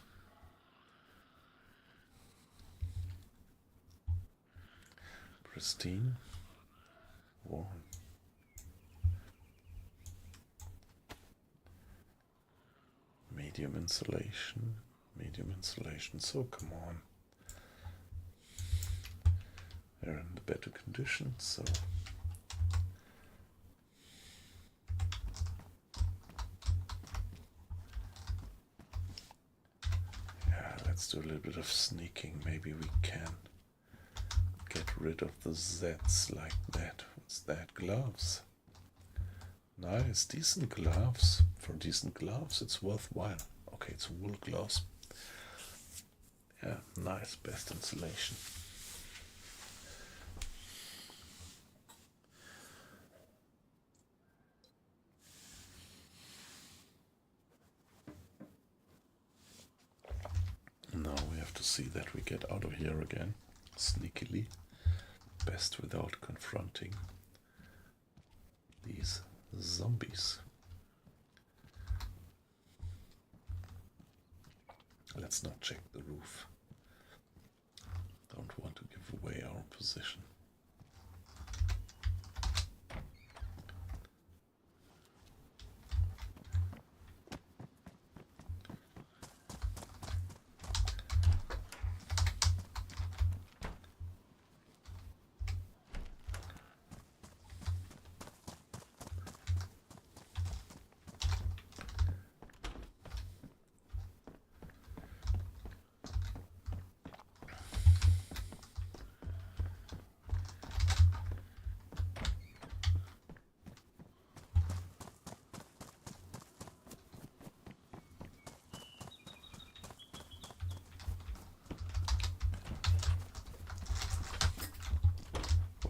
Pristine. Worn. Medium insulation. Medium insulation. So come on. They're in the better condition, so yeah, let's do a little bit of sneaking. Maybe we can get rid of the Zs like that. What's that? Gloves. Nice, decent gloves. For decent gloves, it's worthwhile. Okay, it's wool gloves. Yeah, nice, best insulation. Now we have to see that we get out of here again, sneakily. Best without confronting these zombies. Let's not check the roof. Don't want to give away our position.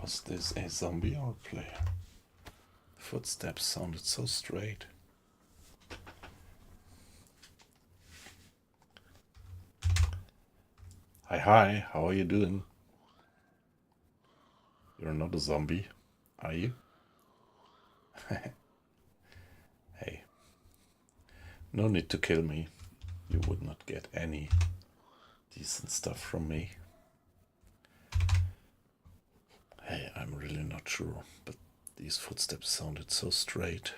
Was this a zombie or a player? The footsteps sounded so straight. Hi, how are you doing? You're not a zombie, are you? Hey, no need to kill me. You would not get any decent stuff from me. Hey, I'm really not sure, but these footsteps sounded so straight,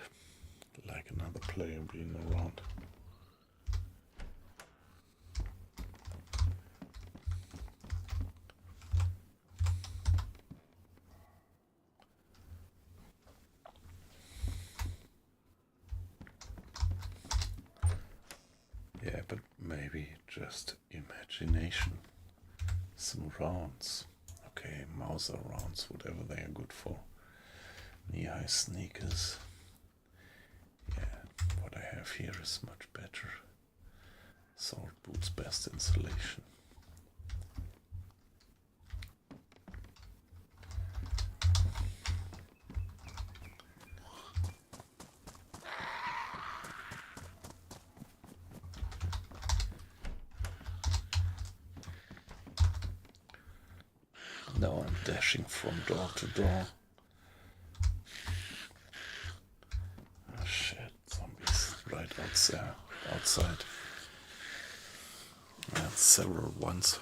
like another player being around. Yeah, but maybe just imagination. Some rounds. Okay, Mauser rounds, whatever they are good for. Knee-high sneakers. Yeah, what I have here is much better. Sword boots, best insulation. Now I'm dashing from door to door. Oh shit, zombies right outside. And several ones.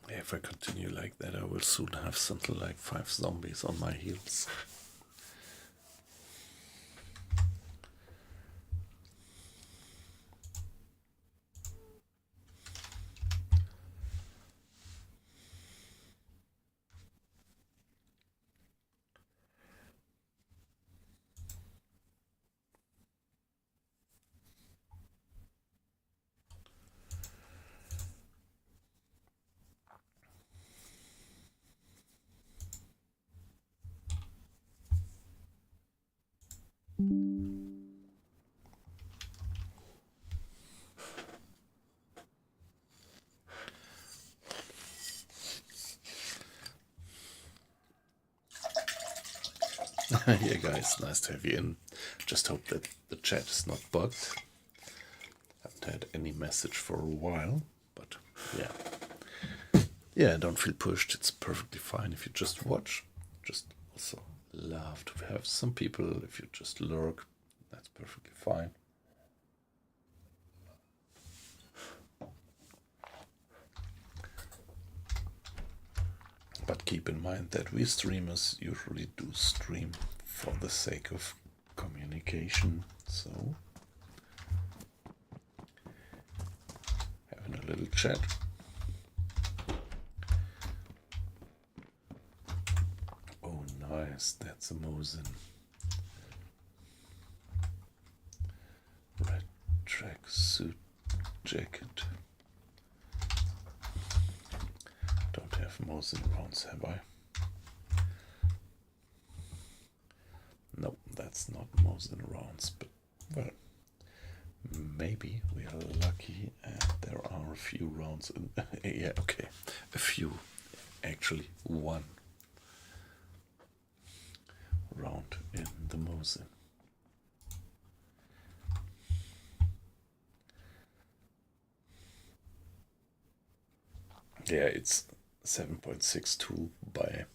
If I continue like that, I will soon have something like 5 zombies on my heels. Yeah, guys, nice to have you in. Just hope that the chat is not bugged. Haven't had any message for a while, but yeah. Yeah, don't feel pushed. It's perfectly fine if you just watch. Just also love to have some people. If you just lurk, that's perfectly fine. But keep in mind that we streamers usually do stream for the sake of communication, so having a little chat. Oh, nice, that's a Mosin. Red tracksuit jacket. Don't have Mosin rounds, have I? No, that's not Mosin rounds, but well, maybe we are lucky and there are a few rounds. Yeah, okay, a few. Actually, one round in the Mosin. Yeah, it's 7.62 by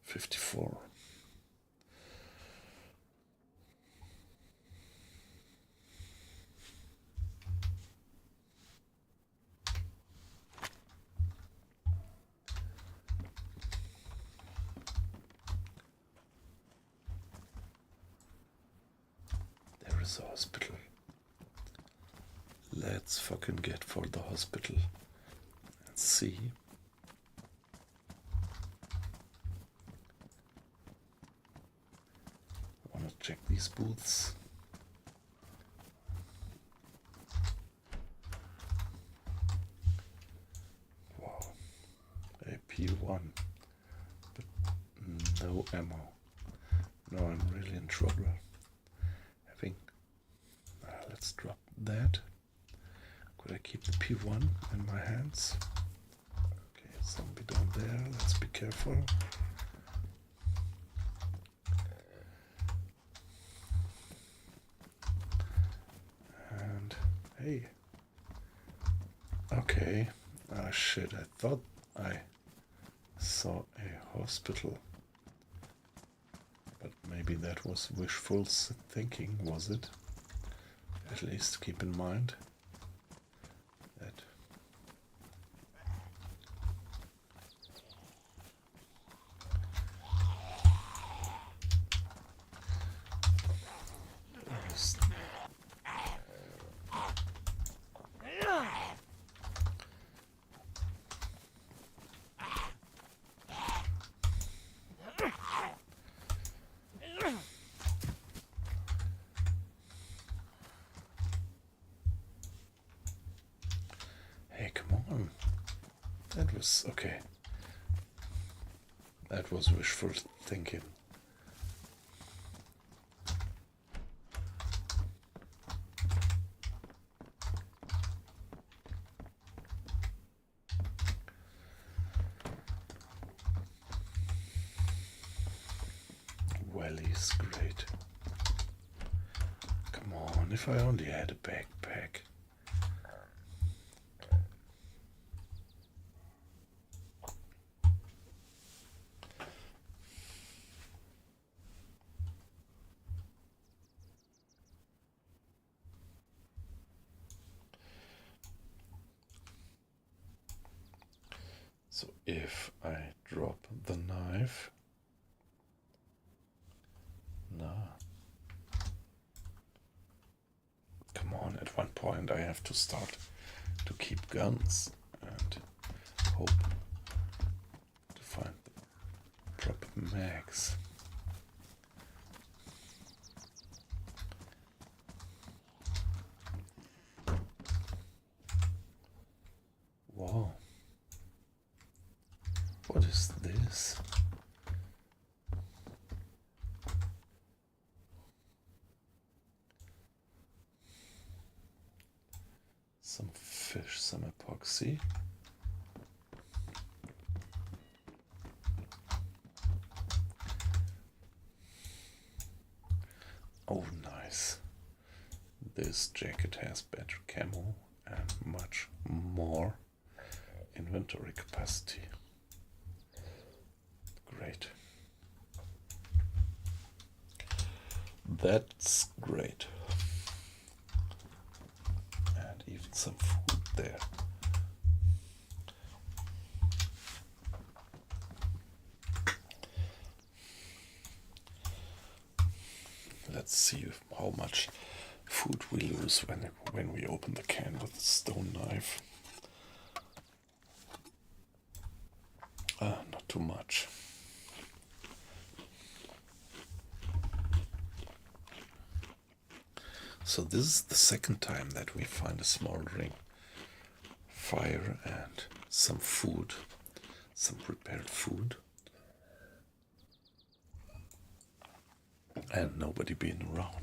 54. There is a hospital. Let's fucking get for the hospital and see. I wanna check these booths. Wow, AP1, but no ammo. No, I'm really in trouble. Having, let's drop that. Could I keep the P1 in my hands? Okay, zombie down there. Let's be careful. And hey. Okay. Ah, shit. I thought I saw a hospital. But maybe that was wishful thinking, was it? At least keep in mind that hey, come on. That was okay. That was wishful thinking. Well, he's great. Come on, if I only had a backpack. So if I drop the knife, nah. Come on, at one point I have to start to keep guns and hope to find the proper mags. Wow. What is this? Some fish, some epoxy. Oh, nice. This jacket has better camo and much more inventory capacity. Great. That's great. And even some food there. Let's see how much food we lose when we open the can with a stone knife. Not too much. So this is the second time that we find a smoldering fire and some food, some prepared food, and nobody being around.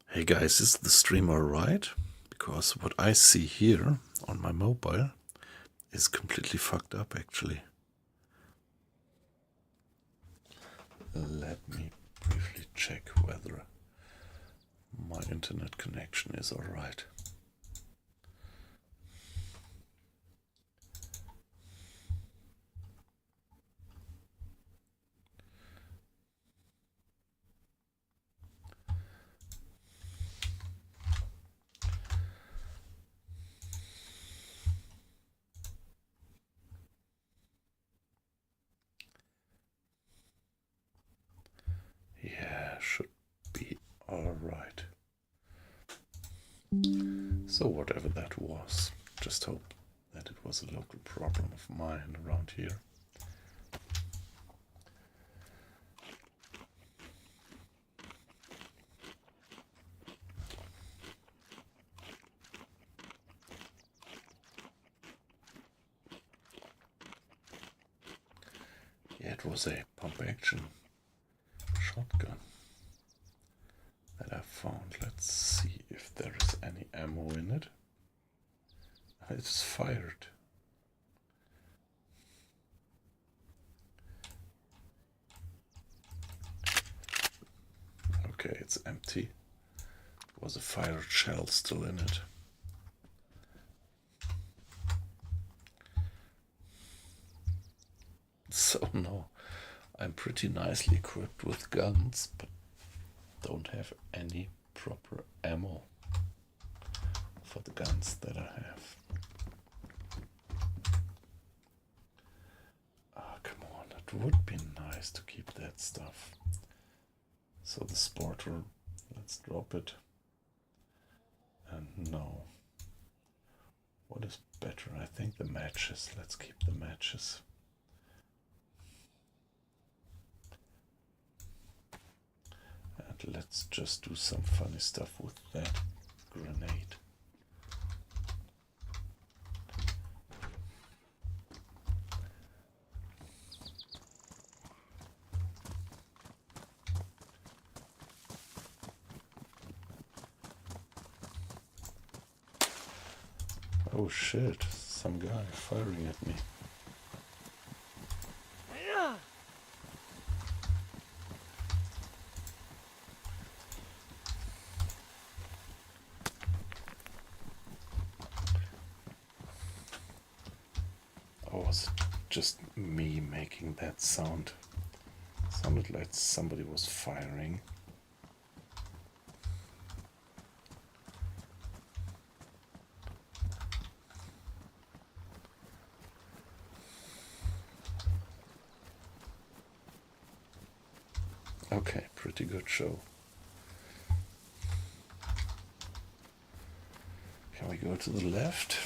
Hey guys, is the stream alright? Because what I see here on my mobile is completely fucked up actually. Let me briefly check whether my internet connection is alright. So whatever that was, just hope that it was a local problem of mine around here. Yeah, it was a pump action shotgun that I found. Let's see if there is any ammo in it. It's fired. Okay, it's empty. There was a fired shell still in it. So no, I'm pretty nicely equipped with guns, but don't have any proper ammo for the guns that I have. Ah, come on, it would be nice to keep that stuff. So the sporter, let's drop it. And no. What is better? I think the matches. Let's keep the matches. And let's just do some funny stuff with that grenade. Oh shit, some guy firing at me. Or was it just me making that sound? Sounded like somebody was firing. Okay, pretty good show. Can we go to the left?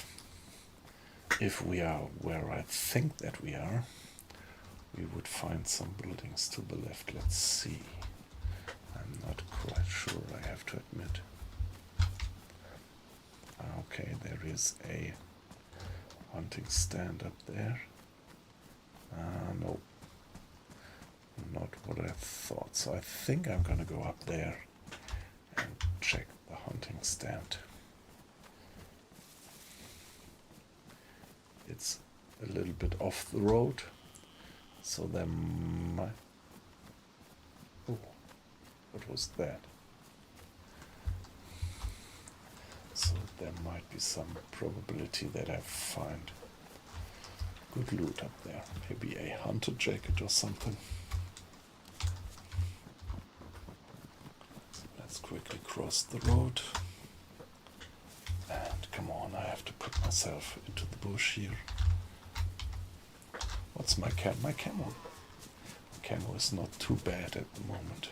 If we are where I think that we are, we would find some buildings to the left. Let's see. I'm not quite sure, I have to admit. Okay, there is a hunting stand up there. No, not what I thought. So I think I'm gonna go up there and check the hunting stand. It's a little bit off the road, so there might... Oh, what was that? So there might be some probability that I find good loot up there. Maybe a hunter jacket or something. So let's quickly cross the road. And come on, I have to put myself into the bush here. What's my camo? My camo is not too bad at the moment.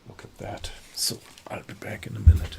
Look at that. So I'll be back in a minute.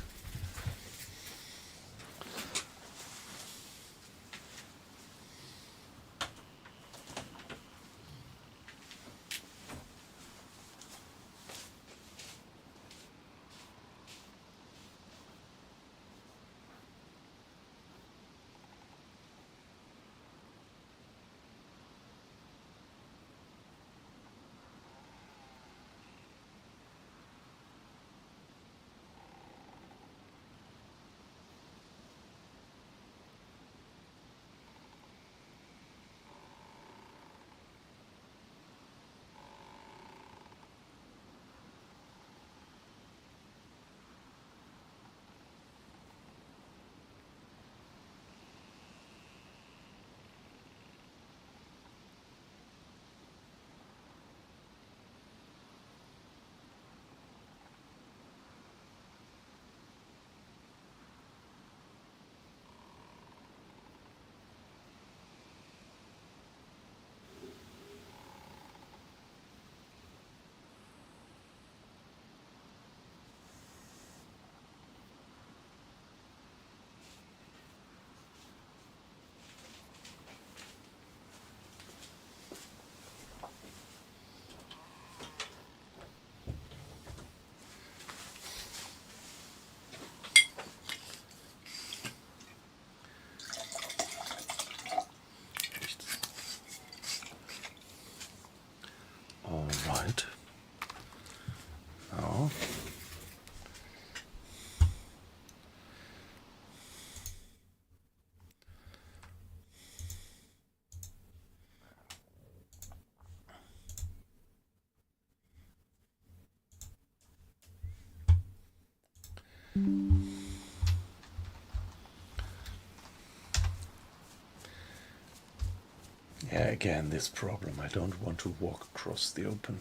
Yeah, again, this problem. I don't want to walk across the open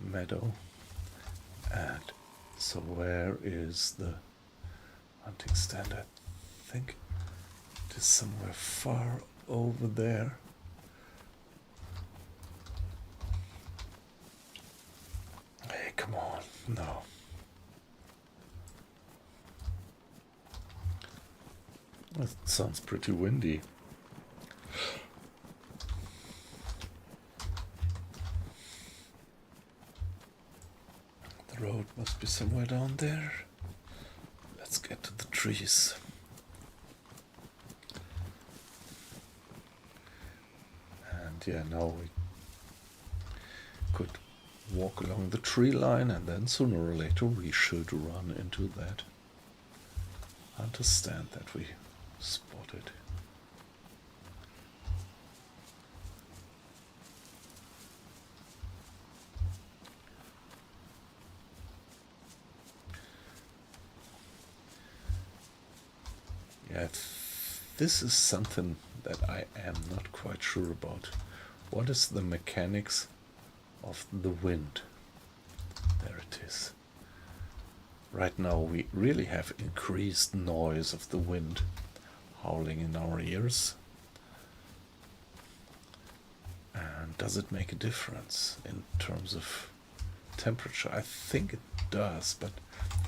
meadow. And so where is the hunting stand? I think it is somewhere far over there. Hey, come on. No. That sounds pretty windy. The road must be somewhere down there. Let's get to the trees. And yeah, now we could walk along the tree line, and then sooner or later we should run into that hunter stand that we spotted. Yeah, this is something that I am not quite sure about. What is the mechanics of the wind? There it is. Right now we really have increased noise of the wind howling in our ears. And does it make a difference in terms of temperature? I think it does, but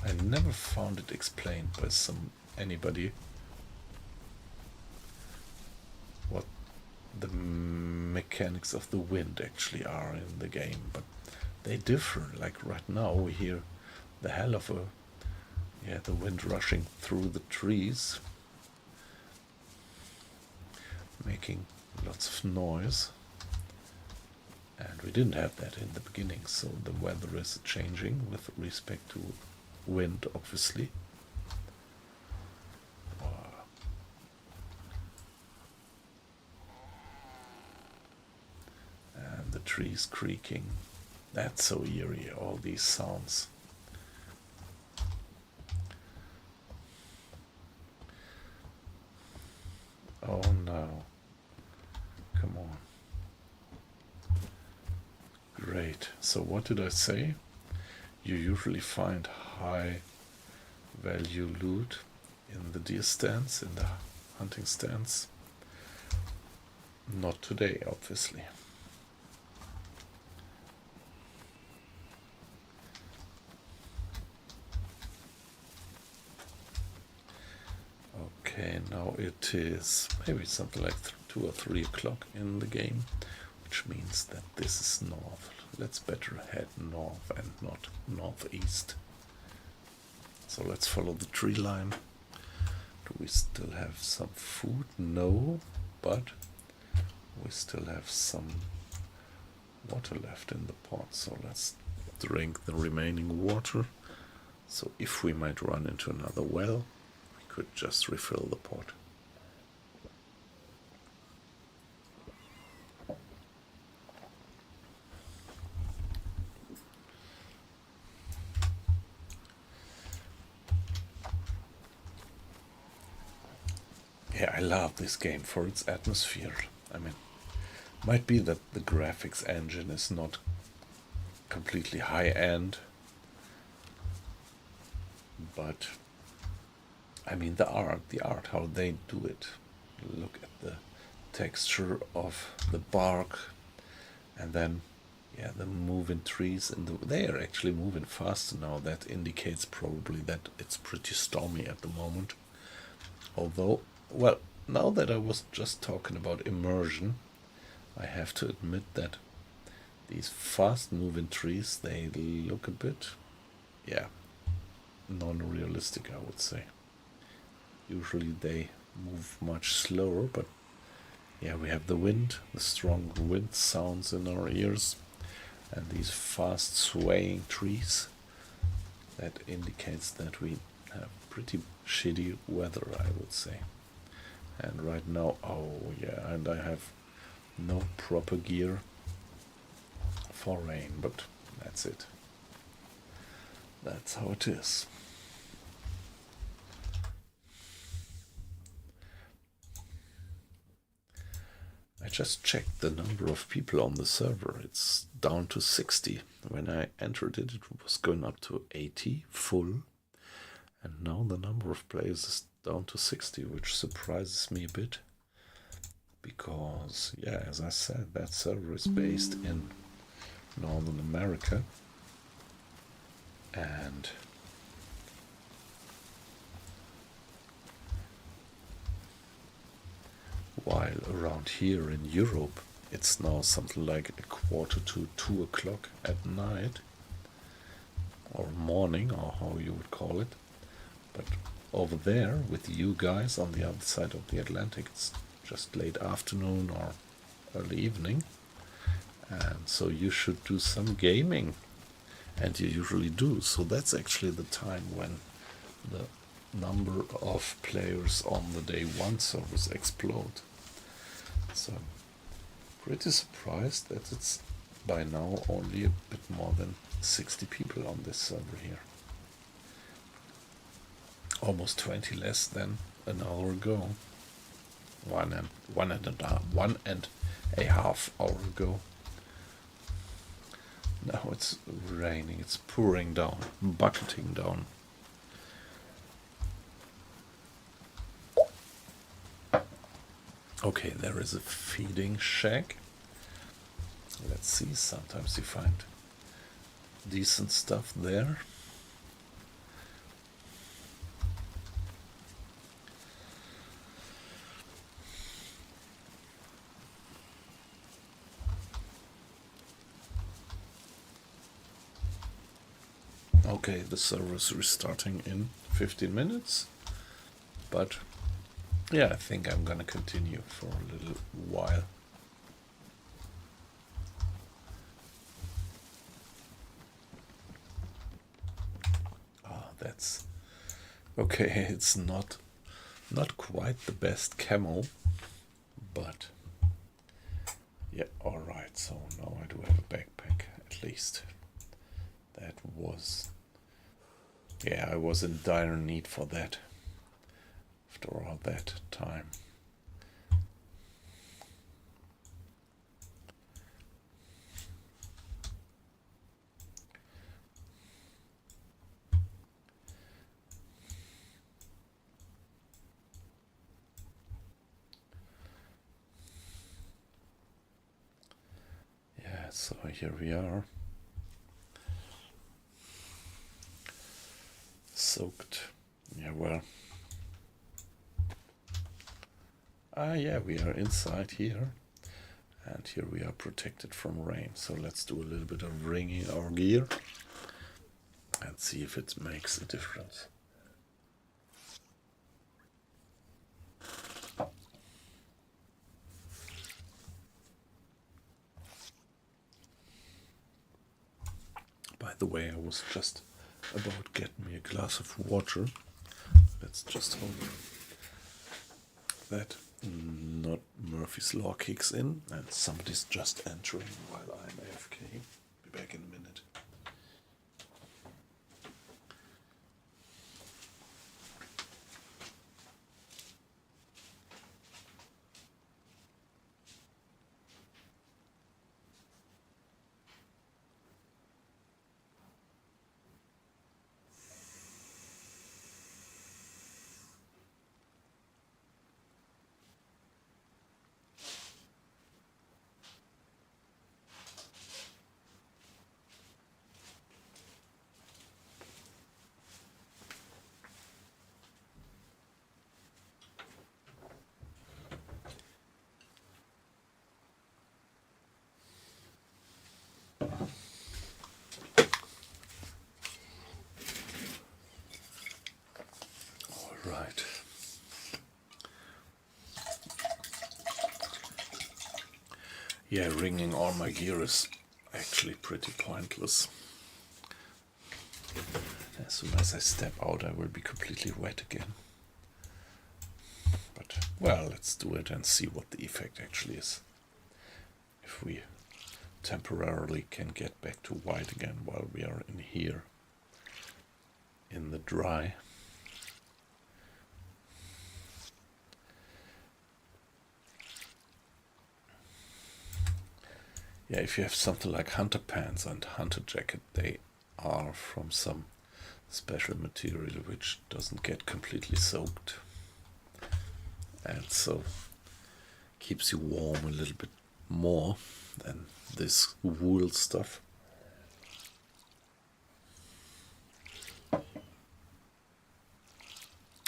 I never found it explained by anybody what the mechanics of the wind actually are in the game. But they differ. Like right now we hear the hell of the wind rushing through the trees, making lots of noise. And we didn't have that in the beginning, so the weather is changing with respect to wind, obviously. And the trees creaking. That's so eerie, all these sounds. Oh no. Come on. Great. So what did I say? You usually find high value loot in the deer stands, in the hunting stands. Not today, obviously. Okay, now it is maybe something like 2 or 3 o'clock in the game, which means that this is north. Let's better head north and not northeast. So let's follow the tree line. Do we still have some food? No, but we still have some water left in the pot. So let's drink the remaining water. So if we might run into another well, we could just refill the pot. Yeah, I love this game for its atmosphere. I mean, might be that the graphics engine is not completely high-end, but I mean the art, how they do it. Look at the texture of the bark, and then the moving trees, and they are actually moving faster now. That indicates probably that it's pretty stormy at the moment. Although, well, now that I was just talking about immersion, I have to admit that these fast-moving trees, they look a bit, non-realistic, I would say. Usually they move much slower, but we have the wind, the strong wind sounds in our ears, and these fast swaying trees. That indicates that we have pretty shitty weather, I would say. And right now, and I have no proper gear for rain, but that's it. That's how it is. I just checked the number of people on the server. It's down to 60. When I entered it, it was going up to 80 full. And now the number of players is down to 60, which surprises me a bit. Because, yeah, as I said, that server is based in Northern America. And while around here in Europe, it's now something like 1:45 to 2 o'clock at night, or morning, or how you would call it. But over there, with you guys on the other side of the Atlantic, it's just late afternoon or early evening. And so you should do some gaming. And you usually do. So that's actually the time when the number of players on the day one servers explode. So I'm pretty surprised that it's by now only a bit more than 60 people on this server here. Almost 20 less than an hour ago. One and a half hour ago. Now it's raining, it's pouring down, bucketing down. Okay, there is a feeding shack. Let's see, sometimes you find decent stuff there. Okay, the server is restarting in 15 minutes, but yeah, I think I'm gonna continue for a little while. That's okay. It's not quite the best camel, but yeah, all right. So now I do have a backpack at least. That was, yeah, I was in dire need for that after all that time. Yeah, so here we are. Soaked. Yeah, well. Yeah, we are inside here. And here we are protected from rain. So let's do a little bit of wringing our gear and see if it makes a difference. By the way, I was just about getting me a glass of water. Let's just hope that not Murphy's Law kicks in and somebody's just entering while I'm AFK. Be back in a minute. Right. Yeah, wringing all my gear is actually pretty pointless. As soon as I step out, I will be completely wet again. But, well, let's do it and see what the effect actually is. If we temporarily can get back to white again while we are in here in the dry. Yeah, if you have something like hunter pants and hunter jacket, they are from some special material which doesn't get completely soaked, and so keeps you warm a little bit more than this wool stuff.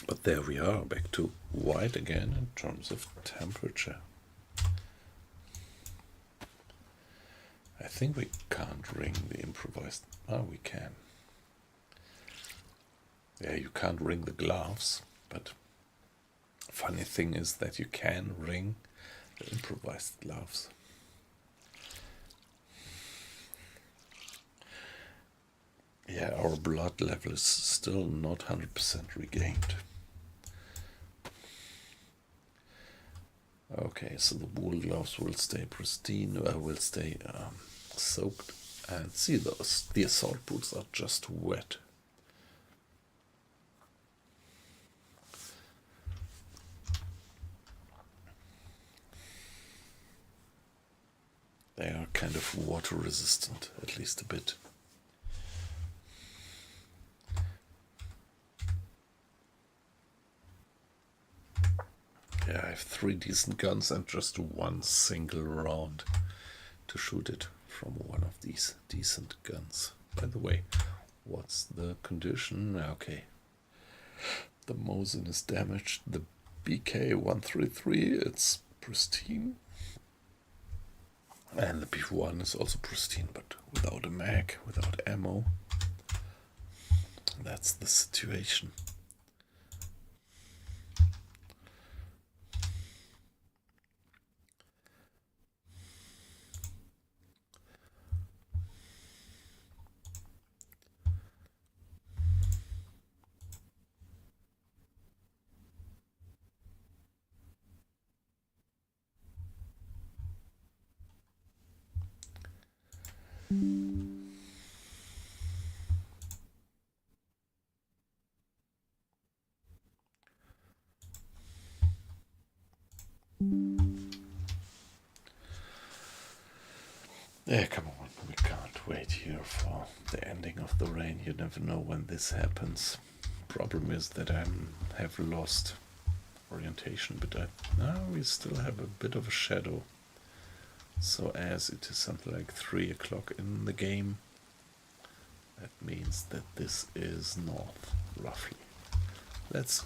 But there we are, back to white again in terms of temperature. I think we can't ring the improvised. Oh, we can. Yeah, you can't ring the gloves, but funny thing is that you can ring the improvised gloves. Yeah, our blood level is still not 100% regained. Okay, so the wool gloves will stay pristine, will stay soaked. And see, those the assault boots are just wet. They are kind of water resistant, at least a bit. Yeah, I have 3 decent guns and just 1 single round to shoot it from one of these decent guns. By the way, what's the condition? Okay. The Mosin is damaged. The BK-133, it's pristine. And the P1 is also pristine, but without a mag, without ammo. That's the situation. Yeah, come on, we can't wait here for the ending of the rain. You never know when this happens. Problem is that I have lost orientation, but now we still have a bit of a shadow. So as it is something like 3 o'clock in the game, that means that this is north, roughly. Let's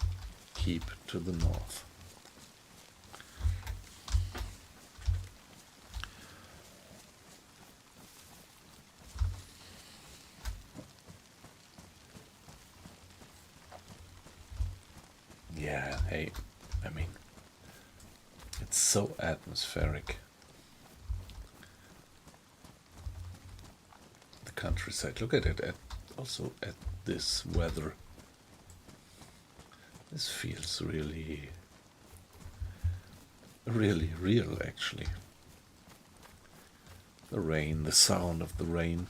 keep to the north. Yeah, hey, I mean, it's so atmospheric. The countryside, look at it, also at this weather. This feels really, really real, actually. The rain, the sound of the rain.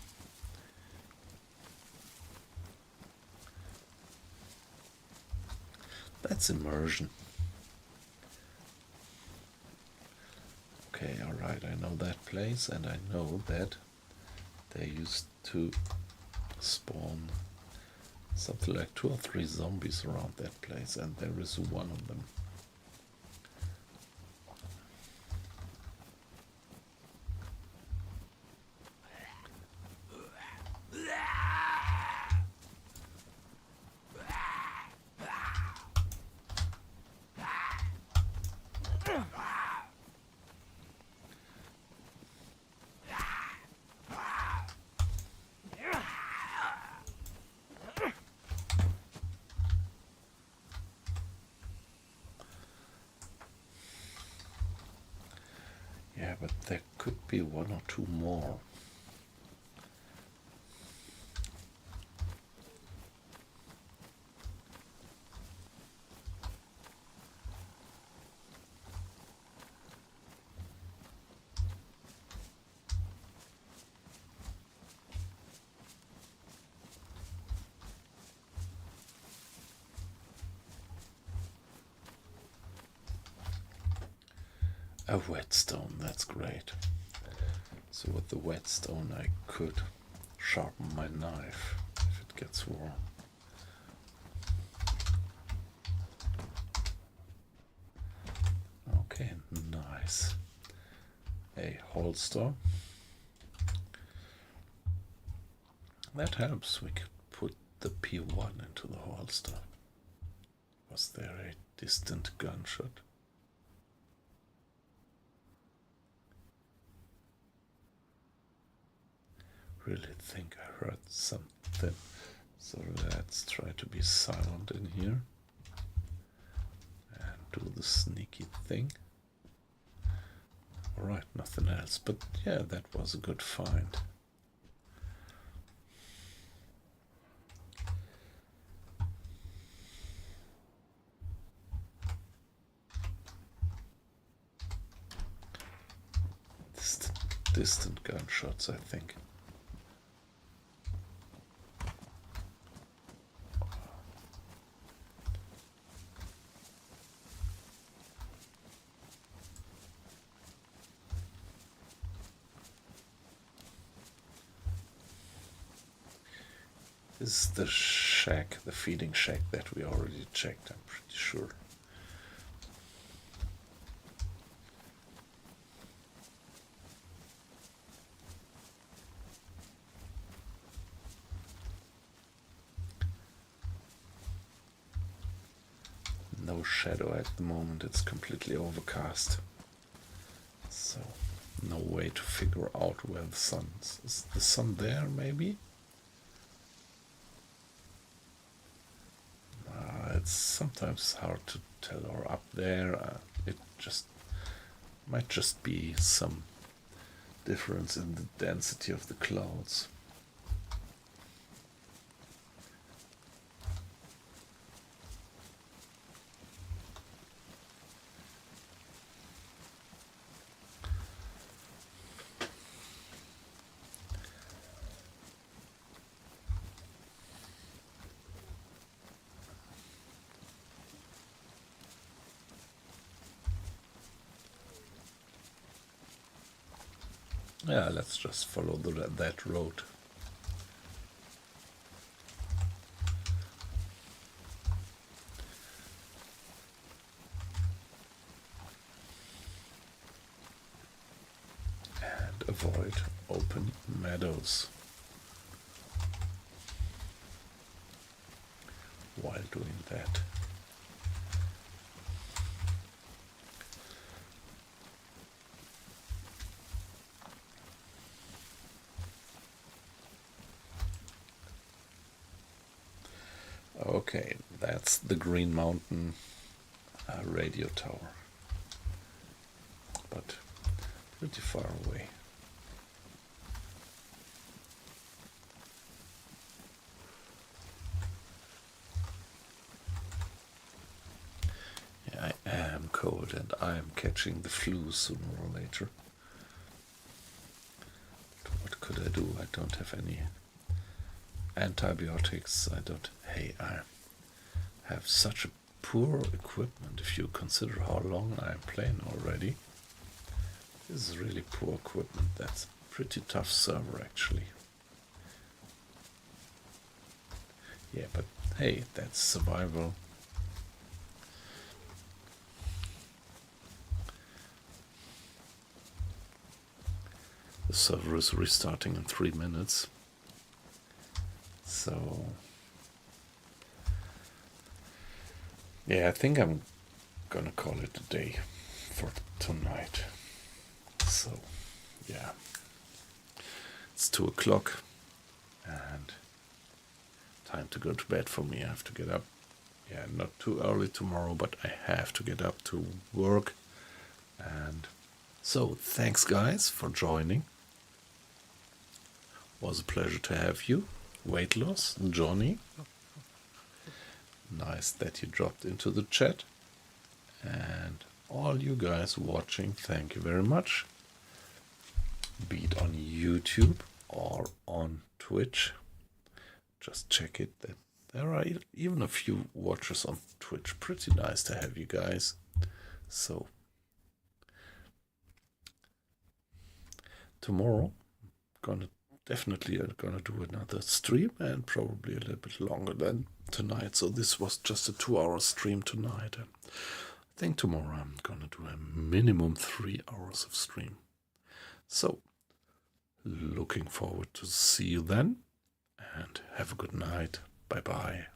That's immersion. Okay, alright, I know that place, and I know that they used to spawn something like 2 or 3 zombies around that place, and there is one of them. Yeah, but there could be 1 or 2 more. A whetstone, that's great. So with the whetstone I could sharpen my knife if it gets warm. Okay, nice. A holster. That helps. We could put the P1 into the holster. Was there a distant gunshot? Really think I heard something. So let's try to be silent in here and do the sneaky thing. Alright, nothing else, but yeah, that was a good find. Distant gunshots, I think. This is the shack, the feeding shack that we already checked, I'm pretty sure. No shadow at the moment, it's completely overcast. So, no way to figure out where the sun is. Is the sun there, maybe? It's sometimes hard to tell, or up there. It might just be some difference in the density of the clouds. Yeah, let's just follow that road. And avoid open meadows while doing that. Okay, that's the Green Mountain radio tower, but pretty far away. Yeah, I am cold and I am catching the flu sooner or later. What could I do? I don't have any antibiotics. Hey, I have such a poor equipment if you consider how long I'm playing already. This is really poor equipment. That's a pretty tough server, actually. Yeah, but hey, that's survival. The server is restarting in 3 minutes. So, yeah, I think I'm gonna call it a day for tonight. So, yeah, it's 2 o'clock and time to go to bed for me. I have to get up. Yeah, not too early tomorrow, but I have to get up to work. And so, thanks guys for joining. Was a pleasure to have you. Weight loss, Johnny. Nice that you dropped into the chat. And all you guys watching, thank you very much. Be it on YouTube or on Twitch. Just check it. There are even a few watchers on Twitch. Pretty nice to have you guys. So, tomorrow definitely gonna do another stream, and probably a little bit longer than tonight. So this was just a 2-hour stream tonight. I think tomorrow I'm gonna do a minimum 3 hours of stream. So looking forward to see you then, and have a good night. Bye bye.